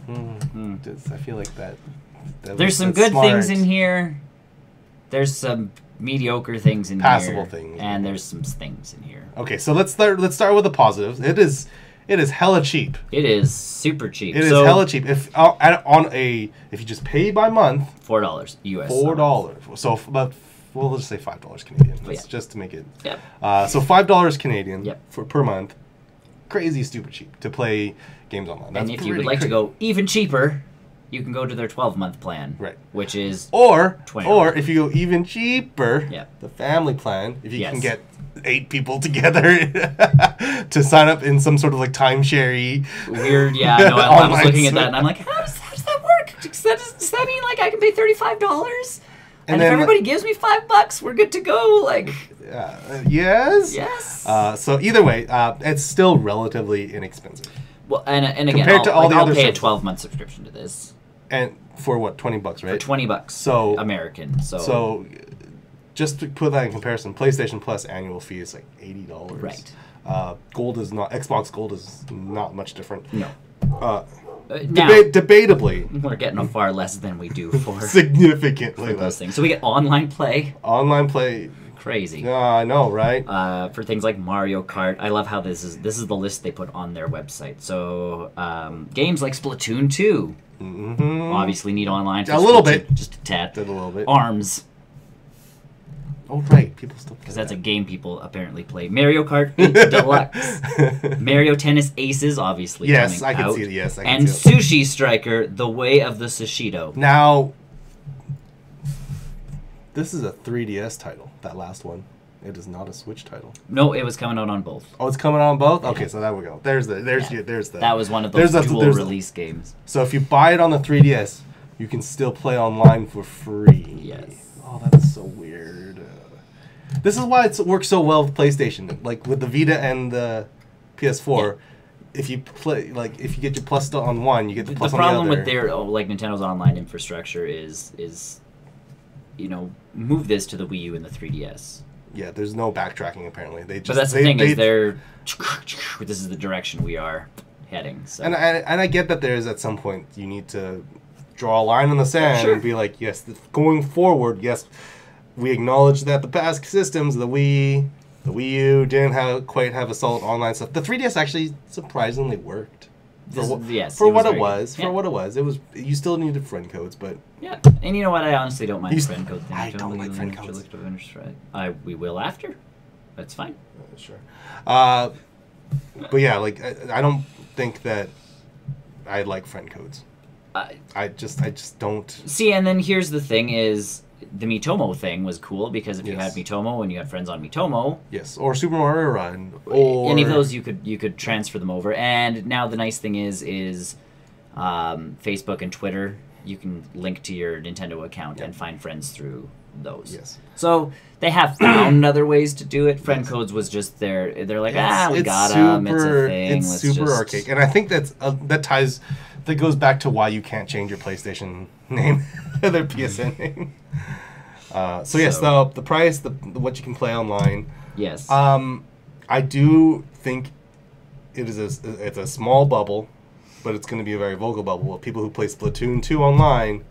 I feel like that there's some good things in here. There's some mediocre things in Passable things. And there's some things in here. Okay, so let's start with the positives. It is hella cheap. It is super cheap. It is hella cheap. If if you just pay by month, $4 US. $4. So about we'll just say $5 Canadian. Just to make it. Yep. So $5 Canadian. Yep. Per month. Crazy stupid cheap to play games online. That's and if you would like to go even cheaper, you can go to their 12-month plan. Right. Which is $20. $20. Or if you go even cheaper, yep. the family plan. If you can get 8 people together to sign up in some sort of like timeshare weird. Yeah, no, I was looking at that and I'm like, how does that work? Does that mean like I can pay $35? And if everybody gives me $5, we're good to go. Like, yes. Yes. So either way, it's still relatively inexpensive. Well, and again, I'll pay a 12-month subscription to this. And for what, $20, right? For $20. So American. So just to put that in comparison, PlayStation Plus annual fee is like $80. Right. Xbox Gold is not much different. No. Debatably, we're getting far less than we do for significantly for those things. So we get online play. Crazy. I know, right? For things like Mario Kart, I love how this is the list they put on their website. So games like Splatoon 2 obviously need online. For a little bit, just a tad. A little bit. ARMS. Oh right, people still play because that's a game people apparently play. Mario Kart 8 Deluxe, Mario Tennis Aces, obviously. Yes, I can see it. Yes, I can and see it. Sushi Striker: The Way of the Sushido. Now, this is a 3DS title. That last one, it is not a Switch title. No, it was coming out on both. Oh, it's coming out on both. Okay, so there we go. There's the. That was one of those dual release games. So if you buy it on the 3DS, you can still play online for free. Yes. Oh, that's so weird. This is why it works so well with PlayStation. Like with the Vita and the PS4, if you play, like if you get your Plus on one, you get the Plus on the other. The problem with their Nintendo's online infrastructure is move this to the Wii U and the 3DS. Yeah, there's no backtracking apparently. But that's the thing is this is the direction we are heading. So. And I get that there is at some point you need to draw a line in the sand and be like, yes, going forward, yes. We acknowledge that the past systems, the Wii U, didn't quite have a solid online stuff. The 3DS actually surprisingly worked. For what it was, you still needed friend codes, but yeah. And you know what? I honestly don't mind the friend code thing. I don't like friend codes. We will after. That's fine. Sure. But yeah, like I don't think that I like friend codes. I just don't see. And then here's the thing: is the Miitomo thing was cool because if you had Miitomo and you had friends on Miitomo, yes, or Super Mario Run, or any of those, you could transfer them over. And now the nice thing is Facebook and Twitter, you can link to your Nintendo account and find friends through those. Yes. So they have found other ways to do it. Friend codes was just they're like we got them. It's a thing. It's super archaic, and I think that goes back to why you can't change your PlayStation name, their PSN name. Yes, the price, what you can play online. Yes. I do think it's a small bubble, but it's going to be a very vocal bubble of people who play Splatoon 2 online,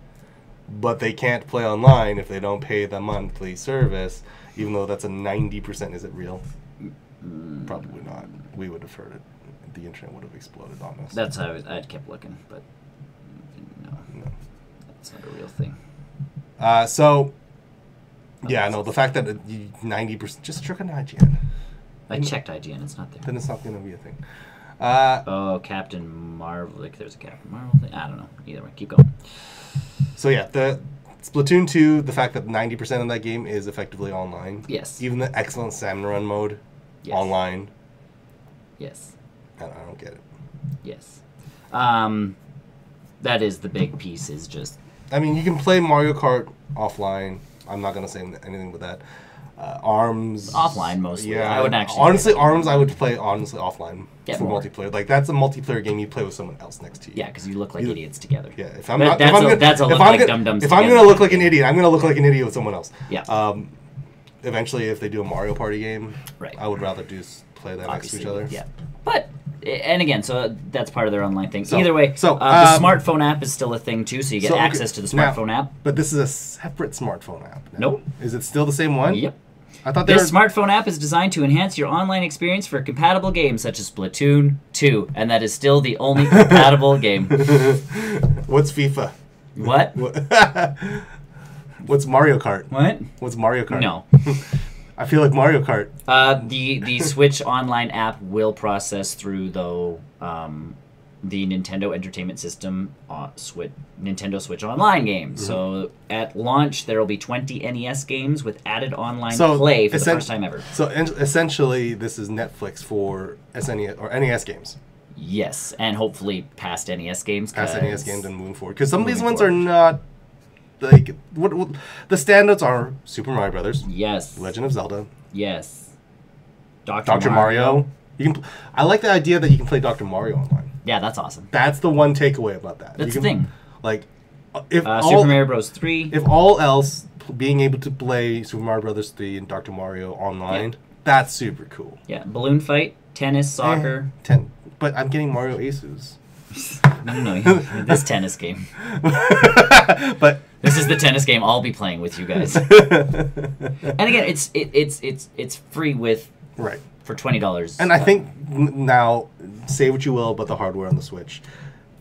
but they can't play online if they don't pay the monthly service, even though that's a 90%. Is it real? Probably not. We would have heard it. The internet would have exploded on us. That's how I kept looking, but no, that's not a real thing. The fact that 90%, just check on IGN. I checked IGN, it's not there. Then it's not going to be a thing. Captain Marvel, like there's a Captain Marvel thing. I don't know. Either way, keep going. So yeah, Splatoon 2, the fact that 90% of that game is effectively online. Yes. Even the excellent salmon run mode, online. Yes. I don't get it. Yes. That is the big piece, is just... I mean, you can play Mario Kart offline. I'm not going to say anything with that. ARMS... Offline, mostly. Yeah. I would actually... Honestly, ARMS, I would play offline for more. multiplayer. Like, that's a multiplayer game you play with someone else next to you. Yeah, because you look like idiots together. Yeah, If I'm going to look like an idiot, I'm going to look like an idiot with someone else. Yeah. Eventually, if they do a Mario Party game, right. I would rather play that next to each other. Yeah. But... And again, so that's part of their online thing. So, either way, the smartphone app is still a thing too, so you get access to the smartphone app. But this is a separate smartphone app now. Nope. Is it still the same one? Yep. I thought this smartphone app is designed to enhance your online experience for compatible games such as Splatoon 2, and that is still the only compatible game. What's FIFA? What? What's Mario Kart? What? What's Mario Kart? No. I feel like Mario Kart. The Switch online app will process through, though, the Nintendo Entertainment System Nintendo Switch Online games. Mm-hmm. So at launch, there will be 20 NES games with added online play for the first time ever. So essentially, this is Netflix for SNES or NES games. Yes, and hopefully past NES games. Past NES games and moving forward. Because some of these ones are not... Like what the standouts are Super Mario Brothers. Yes. Legend of Zelda. Yes. Dr. Mario. You can. I like the idea that you can play Dr. Mario online. Yeah, that's awesome. That's the one takeaway about that. That's the thing. Like, if Super Mario Bros. 3. If all else, being able to play Super Mario Brothers 3 and Dr. Mario online, that's super cool. Yeah, balloon fight, tennis, soccer. But I'm getting Mario Aces. No, this tennis game. But this is the tennis game I'll be playing with you guys. And again, it's free with for $20. And I think now, say what you will about the hardware on the Switch,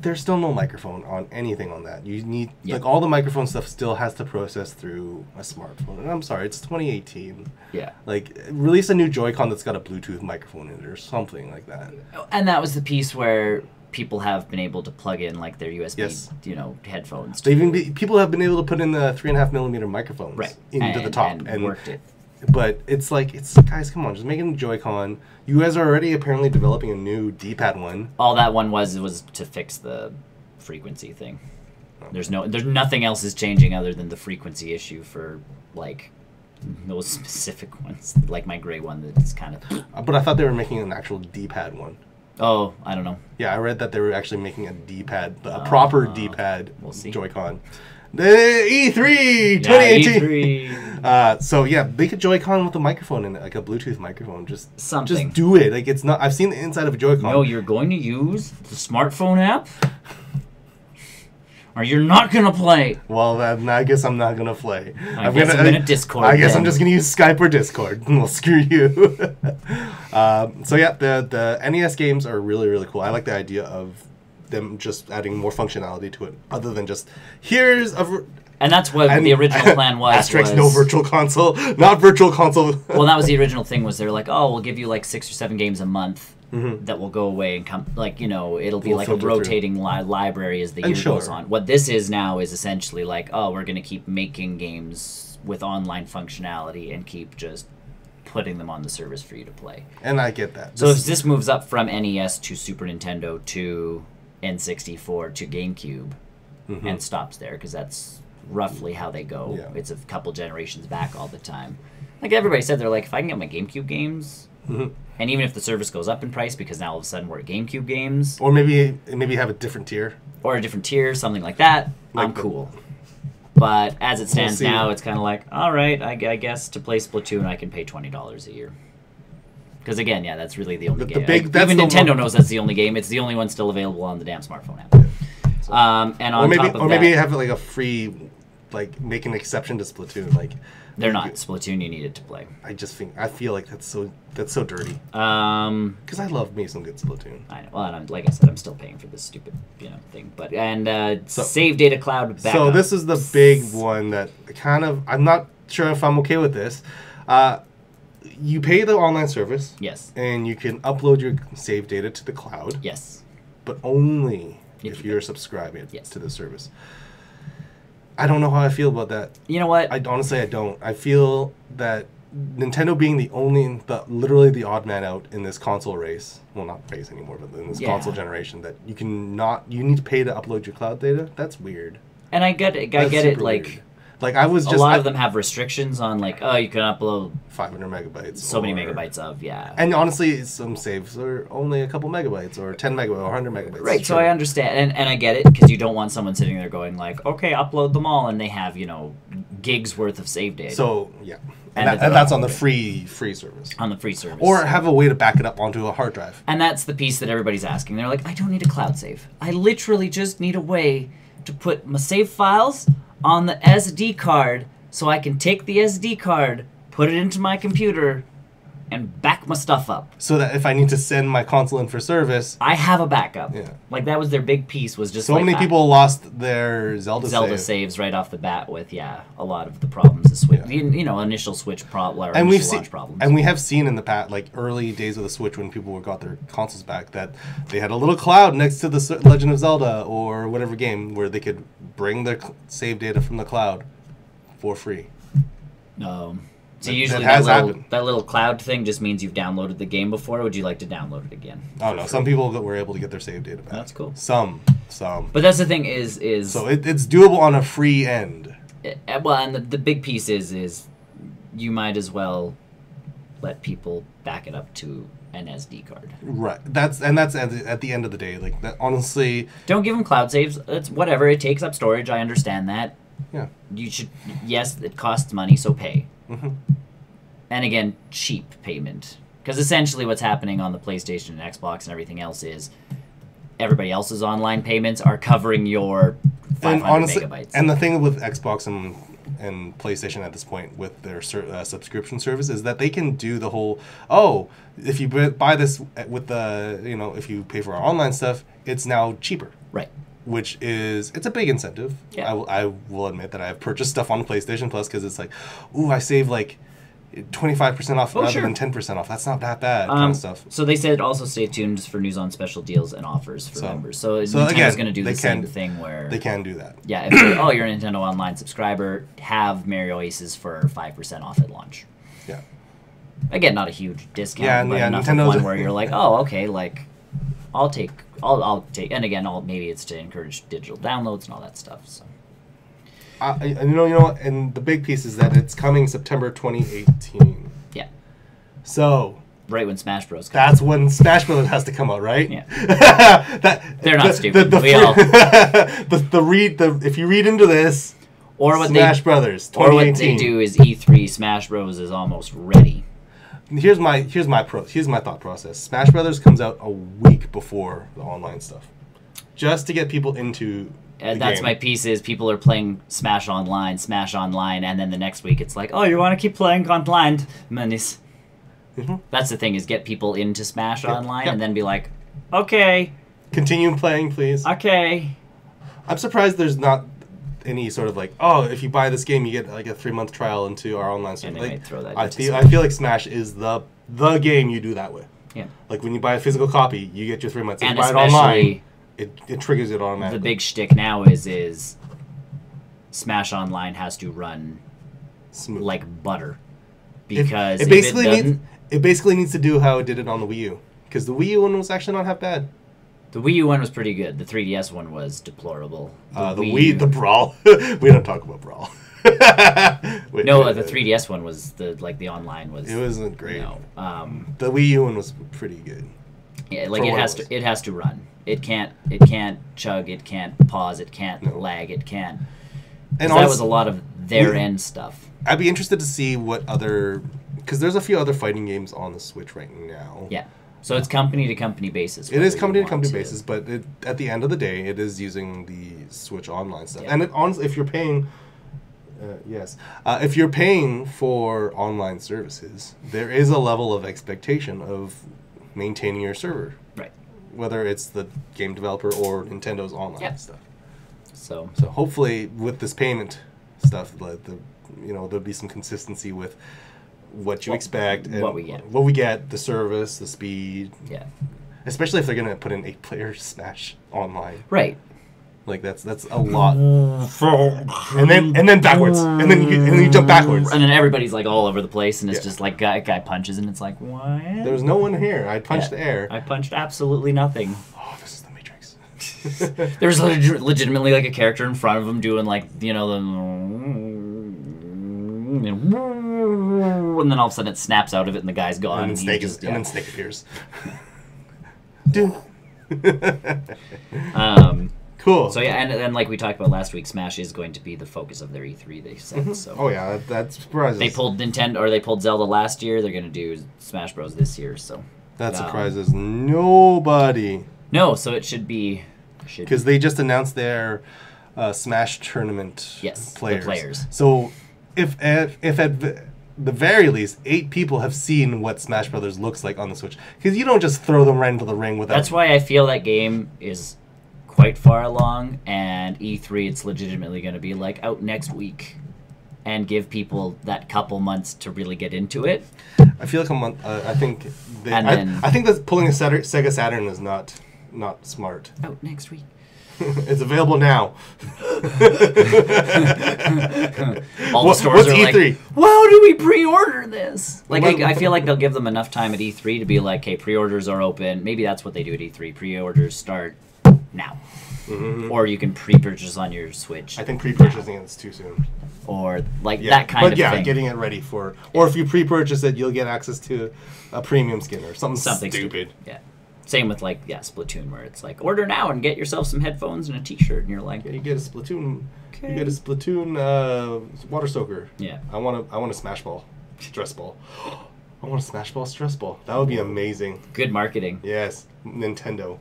there's still no microphone on anything on that. You need like all the microphone stuff still has to process through a smartphone. And I'm sorry, it's 2018. Yeah. Like release a new Joy-Con that's got a Bluetooth microphone in it or something like that. And that was the piece where people have been able to plug in like their USB, headphones. People have been able to put in the 3.5mm microphones into the top and worked it. But it's like, guys, come on, just make it a Joy-Con. You guys are already apparently developing a new D-pad one. All that one was to fix the frequency thing. Okay. There's nothing else is changing other than the frequency issue for like those specific ones, like my gray one that's kind of. But I thought they were making an actual D-pad one. Oh, I don't know. Yeah, I read that they were actually making a D-pad, a proper D-pad Joy-Con. The E3 2018. E3. So yeah, make a Joy-Con with a microphone in it, like a Bluetooth microphone. Just do it. Like it's not. I've seen the inside of a Joy-Con. No, you're going to use the smartphone app, or you're not gonna play. Well, I guess I'm not gonna play. I'm gonna Discord. I guess I'm just gonna use Skype or Discord. Well, screw you. So yeah, the NES games are really, really cool. I like the idea of them just adding more functionality to it, other than just and that's what the original plan was. Asterisk, no virtual console, not virtual console. Well, that was the original thing. Was they're like, oh, we'll give you like 6 or 7 games a month that will go away and come. Like it'll be like a rotating library as the year goes on. What this is now is essentially like, oh, we're gonna keep making games with online functionality and keep just putting them on the service for you to play. And I get that. So if this moves up from NES to Super Nintendo to N64 to GameCube and stops there, because that's roughly how they go. Yeah. It's a couple generations back all the time. Like everybody said, they're like, if I can get my GameCube games, and even if the service goes up in price because now all of a sudden we're at GameCube games, or maybe have a different tier, something like that, I'm cool. But as it stands now, it's kind of like, all right, I guess to play Splatoon, I can pay $20 a year. Because again, yeah, that's really the only game. Even Nintendo knows that's the only game. It's the only one still available on the damn smartphone app. So, and on top of that, maybe have like a free, like make an exception to Splatoon. Like they're not Splatoon. You need it to play. I feel like that's so dirty. Because I love me some good Splatoon. I know. Well, and like I said, I'm still paying for this stupid thing. But save data cloud backup. So this is the big one that I'm not sure if I'm okay with this. You pay the online service. Yes. And you can upload your save data to the cloud. Yes. But only if you're subscribing to the service. I don't know how I feel about that. You know what? I don't. I feel that Nintendo being literally the odd man out in this console race. Well, not race anymore, but in this console generation, that you need to pay to upload your cloud data. That's weird. And I get it. I get it. Like I was just a lot of them have restrictions on you can upload 500 megabytes. So many megabytes of And honestly, some saves are only a couple megabytes or 10 megabytes or 100 megabytes. Right. So I understand, and I get it because you don't want someone sitting there going okay, upload them all, and they have gigs worth of save data. So yeah. And that's on the free service. On the free service. Or have a way to back it up onto a hard drive. And that's the piece that everybody's asking. They're like, I don't need a cloud save. I literally just need a way to put my save files on the SD card so I can take the SD card, put it into my computer, and back my stuff up. So that if I need to send my console in for service, I have a backup. Yeah. That was their big piece, was just so many people lost their Zelda saves right off the bat with a lot of the problems the Switch, initial Switch problem, and we've seen problems. And we have seen in the past, early days of the Switch, when people got their consoles back, that they had a little cloud next to the Legend of Zelda or whatever game where they could bring their save data from the cloud for free. So usually that little cloud thing just means you've downloaded the game before. Or would you like to download it again? Oh no, some people were able to get their save data back. That's cool. Some. But that's the thing is so it's doable on a free end. And the big piece is you might as well let people back it up to an SD card. Right. That's at the end of the day. Honestly, don't give them cloud saves. It's whatever. It takes up storage. I understand that. Yeah. You should. Yes, it costs money, so pay. Mm-hmm. And again, cheap payment. Because essentially what's happening on the PlayStation and Xbox and everything else is everybody else's online payments are covering your 500 megabytes. And the thing with Xbox and PlayStation at this point with their subscription service is that they can do the whole, if you buy this with if you pay for our online stuff, it's now cheaper. Right. Which it's a big incentive. Yeah. I will admit that I have purchased stuff on PlayStation Plus because it's I save 25% off rather than 10% off. That's not that bad kind of stuff. So they said also stay tuned for news on special deals and offers for members. So Nintendo's going to do the same thing where they can do that. Yeah, if you're a Nintendo Online subscriber, have Mario Aces for 5% off at launch. Yeah. Again, not a huge discount, but enough of one where you're like, okay, I'll take, and again, maybe it's to encourage digital downloads and all that stuff. So, and the big piece is that it's coming September 2018. Yeah. So. Right when Smash Bros. That's when Smash Bros. Has to come out, right? Yeah. They're not stupid. If you read into this, Smash Brothers 2018. Or what they do is E3 Smash Bros. Is almost ready. Here's my thought process. Smash Brothers comes out a week before the online stuff, just to get people into. And that's my piece. Is people are playing Smash Online, and then the next week it's like, you want to keep playing online, manis. Mm-hmm. That's the thing, is get people into Smash Online and then be like, okay, continue playing, please. Okay. I'm surprised there's not any sort of if you buy this game, you get a 3-month trial into our online stuff. And they might throw that. I feel like Smash is the game you do that with. Yeah. When you buy a physical copy, you get your 3 months. If and you buy it online, it triggers it automatically. The big shtick now is Smash Online has to run smooth like butter, because it basically needs to do how it did it on the Wii U, because the Wii U one was actually not half bad. The Wii U one was pretty good. The 3DS one was deplorable. The Brawl. We don't talk about Brawl. The 3DS one was the online was. It wasn't great. The Wii U one was pretty good. Yeah, it has to run. It can't chug. It can't pause. It can't lag. It can't. And that was a lot of their end stuff. I'd be interested to see what other, because there's a few other fighting games on the Switch right now. Yeah. So it's company to company basis. It is company to company basis, but at the end of the day, it is using the Switch Online stuff. Yeah. And honestly, if you're paying, if you're paying for online services, there is a level of expectation of maintaining your server. Right. Whether it's the game developer or Nintendo's online stuff. So hopefully with this payment stuff, there'll be some consistency with what you expect and what we get, the service, the speed. Yeah. Especially if they're going to put in 8-player Smash Online. Right. Like that's a lot. and then backwards, and then you jump backwards, and then everybody's like all over the place, and it's just like guy punches, and it's like what? There's no one here. I punched the air. I punched absolutely nothing. Oh, this is the Matrix. There's legitimately like a character in front of him doing like the and then all of a sudden it snaps out of it, and the guy's gone. And then Snake appears. Dude. Cool. So yeah, and like we talked about last week, Smash is going to be the focus of their E3. They said so. Oh yeah, that surprises. They pulled Nintendo, or they pulled Zelda last year. They're going to do Smash Bros this year. So that surprises nobody. No, so it should be. Because they just announced their Smash tournament players. So if at the very least 8 people have seen what Smash Brothers looks like on the Switch, because you don't just throw them right into the ring without. That's why I feel that game is quite far along, and E3 it's legitimately going to be like out next week, and give people that couple months to really get into it. I feel like a month. I think. I think that pulling a Sega Saturn is not smart. Out next week. It's available now. All the stores are E3? like, "Whoa, do we pre-order this?" Like, I feel like they'll give them enough time at E3 to be like, "Hey, pre-orders are open." Maybe that's what they do at E3. Pre-orders start now, or you can pre-purchase on your Switch. I think pre-purchasing is too soon. Or like that kind of thing. But yeah, getting it ready for, or if you pre-purchase it, you'll get access to a premium skin or something stupid. Yeah. Same with like Splatoon, where it's like order now and get yourself some headphones and a T-shirt, and you're like, you get a Splatoon, water soaker. Yeah, I want a Smash Ball, stress ball. I want a Smash Ball stress ball. That would be amazing. Good marketing. Yes, Nintendo,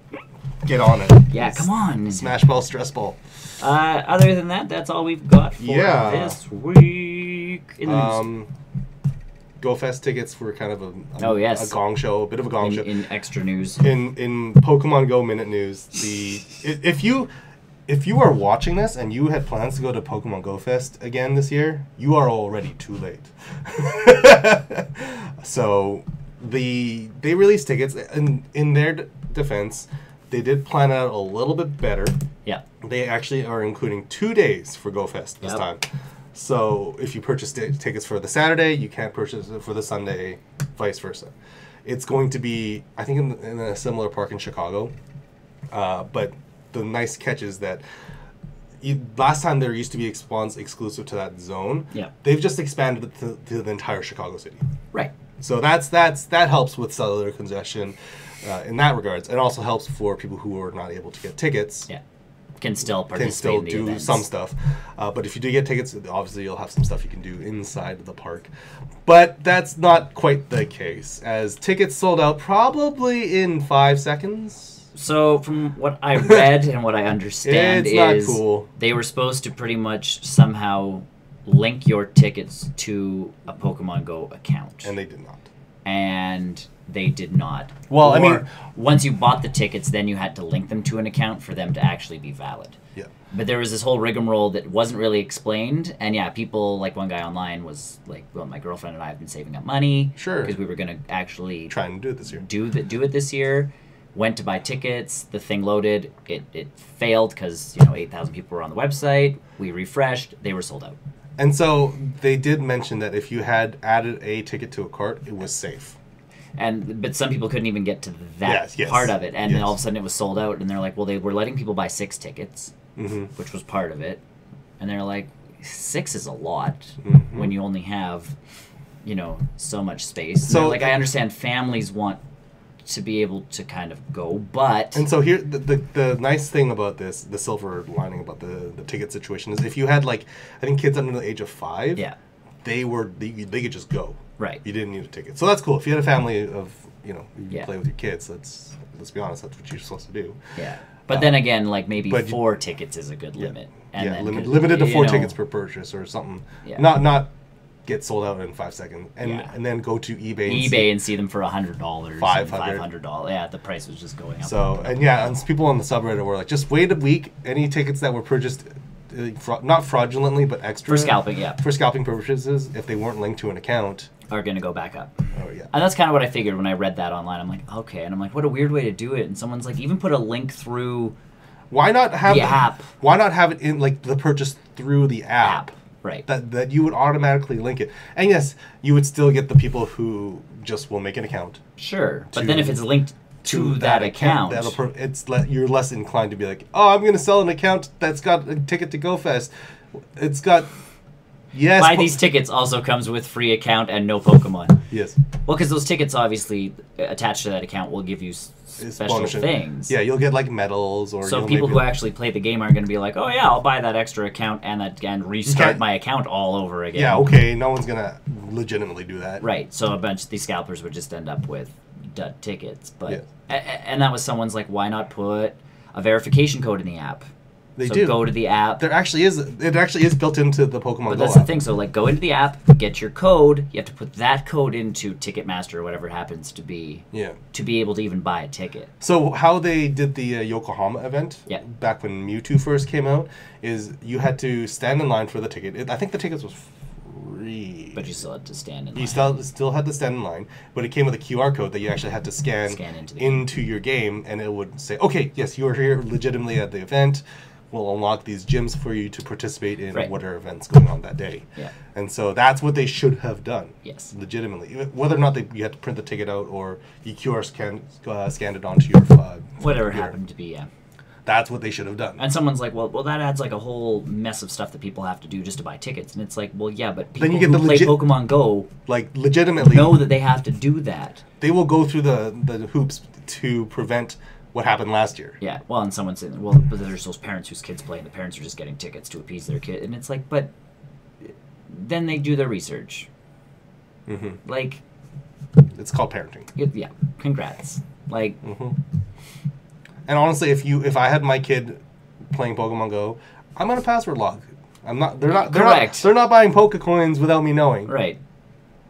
get on it. Yeah, come on. Smash Ball stress ball. Other than that, that's all we've got for this week. In the news. GoFest tickets were kind of a gong show, a bit of a gong show. In extra news. In Pokemon Go Minute News, if you are watching this and you had plans to go to Pokemon Go Fest again this year, you are already too late. So they released tickets, and in their defense, they did plan it out a little bit better. Yeah. They actually are including 2 days for Go Fest this time. So if you purchase tickets for the Saturday, you can't purchase it for the Sunday, vice versa. It's going to be, I think, in a similar park in Chicago. But the nice catch is that last time there used to be spawns exclusive to that zone. Yeah. They've just expanded it to the entire Chicago city. Right. So that helps with cellular congestion in that regards. It also helps for people who are not able to get tickets. Yeah. Can still participate in the do events. some stuff. But if you do get tickets, obviously you'll have some stuff you can do inside of the park. But that's not quite the case, as tickets sold out probably in 5 seconds. So from what I read and what I understand not cool. They were supposed to pretty much somehow link your tickets to a Pokemon Go account. And they did not. And they did not. Well, I mean, once you bought the tickets, then you had to link them to an account for them to actually be valid. Yeah. But there was this whole rigmarole that wasn't really explained, and yeah, people, like one guy online was like, well, my girlfriend and I have been saving up money. Sure. Because we were going to actually try and do it this year. Do it this year. Went to buy tickets. The thing loaded. It failed because 8,000 people were on the website. We refreshed. They were sold out. And so they did mention that if you had added a ticket to a cart, it was safe. But some people couldn't even get to that part of it, and then all of a sudden it was sold out. And they're like, well, they were letting people buy 6 tickets, which was part of it. And they're like, 6 is a lot when you only have, so much space. So like, I understand families want to be able to kind of go, but... And so here, the nice thing about this, the silver lining about the ticket situation is if you had, like, I think kids under the age of 5, they could just go. Right. You didn't need a ticket. So that's cool. If you had a family of, you play with your kids, let's be honest, that's what you're supposed to do. Yeah. But then again, like, maybe 4 tickets is a good limit. And then, limited to 4 tickets per purchase or something. Yeah. Not get sold out in 5 seconds, and then go to eBay and see them for $100, $500. Yeah, the price was just going up. So and people on the subreddit were like, just wait a week. Any tickets that were purchased, not fraudulently, but extra for scalping purposes, if they weren't linked to an account, are going to go back up. Oh yeah, and that's kind of what I figured when I read that online. I'm like, okay, and I'm like, what a weird way to do it. And someone's like, even put a link through Why not have the app? Why not have it in like the purchase through the app? Right. That you would automatically link it. And yes, you would still get the people who just will make an account. Sure. But then if it's linked to that account, you're less inclined to be like, oh, I'm going to sell an account that's got a ticket to GoFest. It's got... Yes. Buy these tickets also comes with free account and no Pokemon. Yes. Well, because those tickets obviously attached to that account will give you special things. Yeah, you'll get like medals or. So people who actually play the game aren't going to be like, oh yeah, I'll buy that extra account and restart my account all over again. Yeah, okay, no one's gonna legitimately do that. Right. So a bunch of these scalpers would just end up with dud tickets, but and that was someone's like, why not put a verification code in the app? They do. Go to the app. It actually is built into the Pokemon Go But that's app. the thing. So, like, go into the app, get your code. You have to put that code into Ticketmaster or whatever it happens to be. Yeah. To be able to even buy a ticket. So how they did the Yokohama event, back when Mewtwo first came out, is you had to stand in line for the ticket. I think the tickets was free. But you still had to stand in line. You still had to stand in line, but it came with a QR code that you actually had to scan into your game, and it would say, okay, yes, you are here legitimately at the event. Will unlock these gyms for you to participate in whatever events going on that day. Yeah. And so that's what they should have done. Yes. Legitimately. Whether or not you had to print the ticket out or you QR scanned it onto your whatever it happened to be, yeah. That's what they should have done. And someone's like, well, that adds like a whole mess of stuff that people have to do just to buy tickets. And it's like, well, yeah, but people who play Pokemon Go like legitimately know that they have to do that. They will go through the hoops to prevent what happened last year. Yeah, well, and someone's saying, well, but there's those parents whose kids play, and the parents are just getting tickets to appease their kid. And it's like, but then they do their research. Mm-hmm. Like... It's called parenting. Yeah, congrats. Like... Mm-hmm. And honestly, if I had my kid playing Pokemon Go, I'm on a password lock. I'm not... They're not buying Pokecoins without me knowing. Right.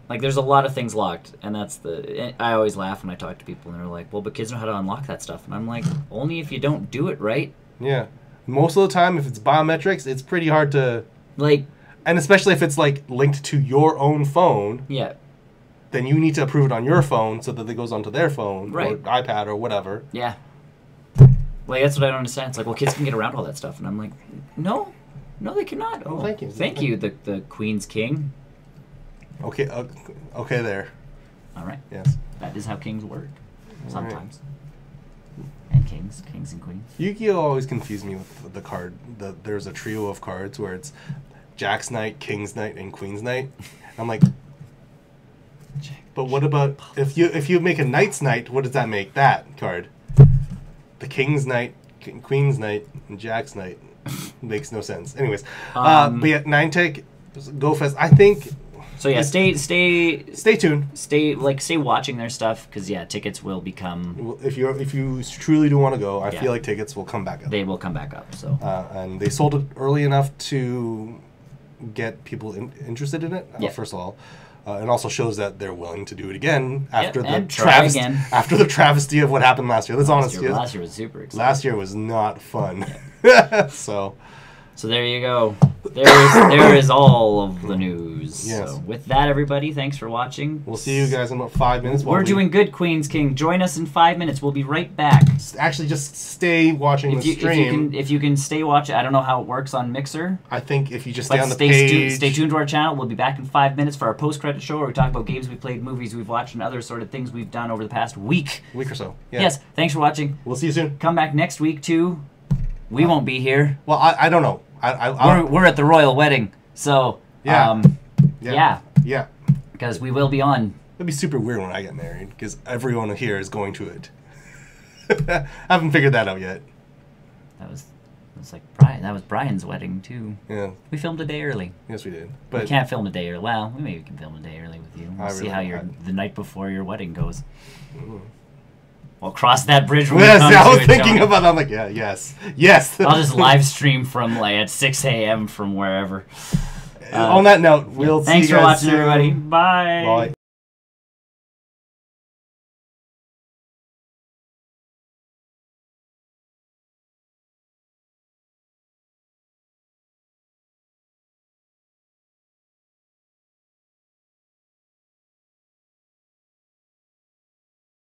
Like, there's a lot of things locked, and that's I always laugh when I talk to people, and they're like, well, but kids know how to unlock that stuff. And I'm like, only if you don't do it right. Yeah. Most of the time, if it's biometrics, it's pretty hard to... Like... And especially if it's, like, linked to your own phone. Yeah. Then you need to approve it on your phone so that it goes onto their phone or iPad or whatever. Yeah. Like, that's what I don't understand. It's like, well, kids can get around all that stuff. And I'm like, no. No, they cannot. Oh, thank you. Thank you, the Queen's King. Okay, okay there. All right. Yes. That is how kings work. Sometimes. Right. And kings and queens. Yu-Gi-Oh! Always confused me with the card. There's a trio of cards where it's Jack's Knight, King's Knight, and Queen's Knight. I'm like, but what about if you make a Knight's Knight? What does that make that card? The King's Knight, Queen's Knight, and Jack's Knight makes no sense. Anyways, but yeah, Niantic, GoFest. I think. So yeah, stay tuned. Stay watching their stuff because tickets will become. If you truly do want to go, I feel like tickets will come back up. They will come back up. So and they sold it early enough to get people interested in it. First of all, and also shows that they're willing to do it again after after the travesty of what happened last year. Last year was super exciting. Last year was not fun. So there you go. There is all of the news. Yes. So with that, everybody, thanks for watching. We'll see you guys in about 5 minutes. We're doing good, Queen's King. Join us in 5 minutes. We'll be right back. Actually, just stay watching the stream. If you can stay watching, I don't know how it works on Mixer. I think if you just stay on the page. Stay tuned to our channel. We'll be back in 5 minutes for our post-credit show where we talk about games we played, movies we've watched, and other sort of things we've done over the past week. Week or so. Yeah. Yes, thanks for watching. We'll see you soon. Come back next week, too. We won't be here. Well, I don't know. We're at the royal wedding, so yeah. Because we will be on. It'd be super weird when I get married because everyone here is going to it. I haven't figured that out yet. That was like Brian. That was Brian's wedding too. Yeah. We filmed a day early. Yes, we did. But we can't film a day early. Well, we maybe can film a day early with you. We'll see how the night before your wedding goes. Ooh. We'll cross that bridge when we come to it. I was thinking about it. I'm like, yes. I'll just live stream from at 6 a.m. from wherever. On that note, we'll see you guys soon. Thanks for watching, everybody. Bye.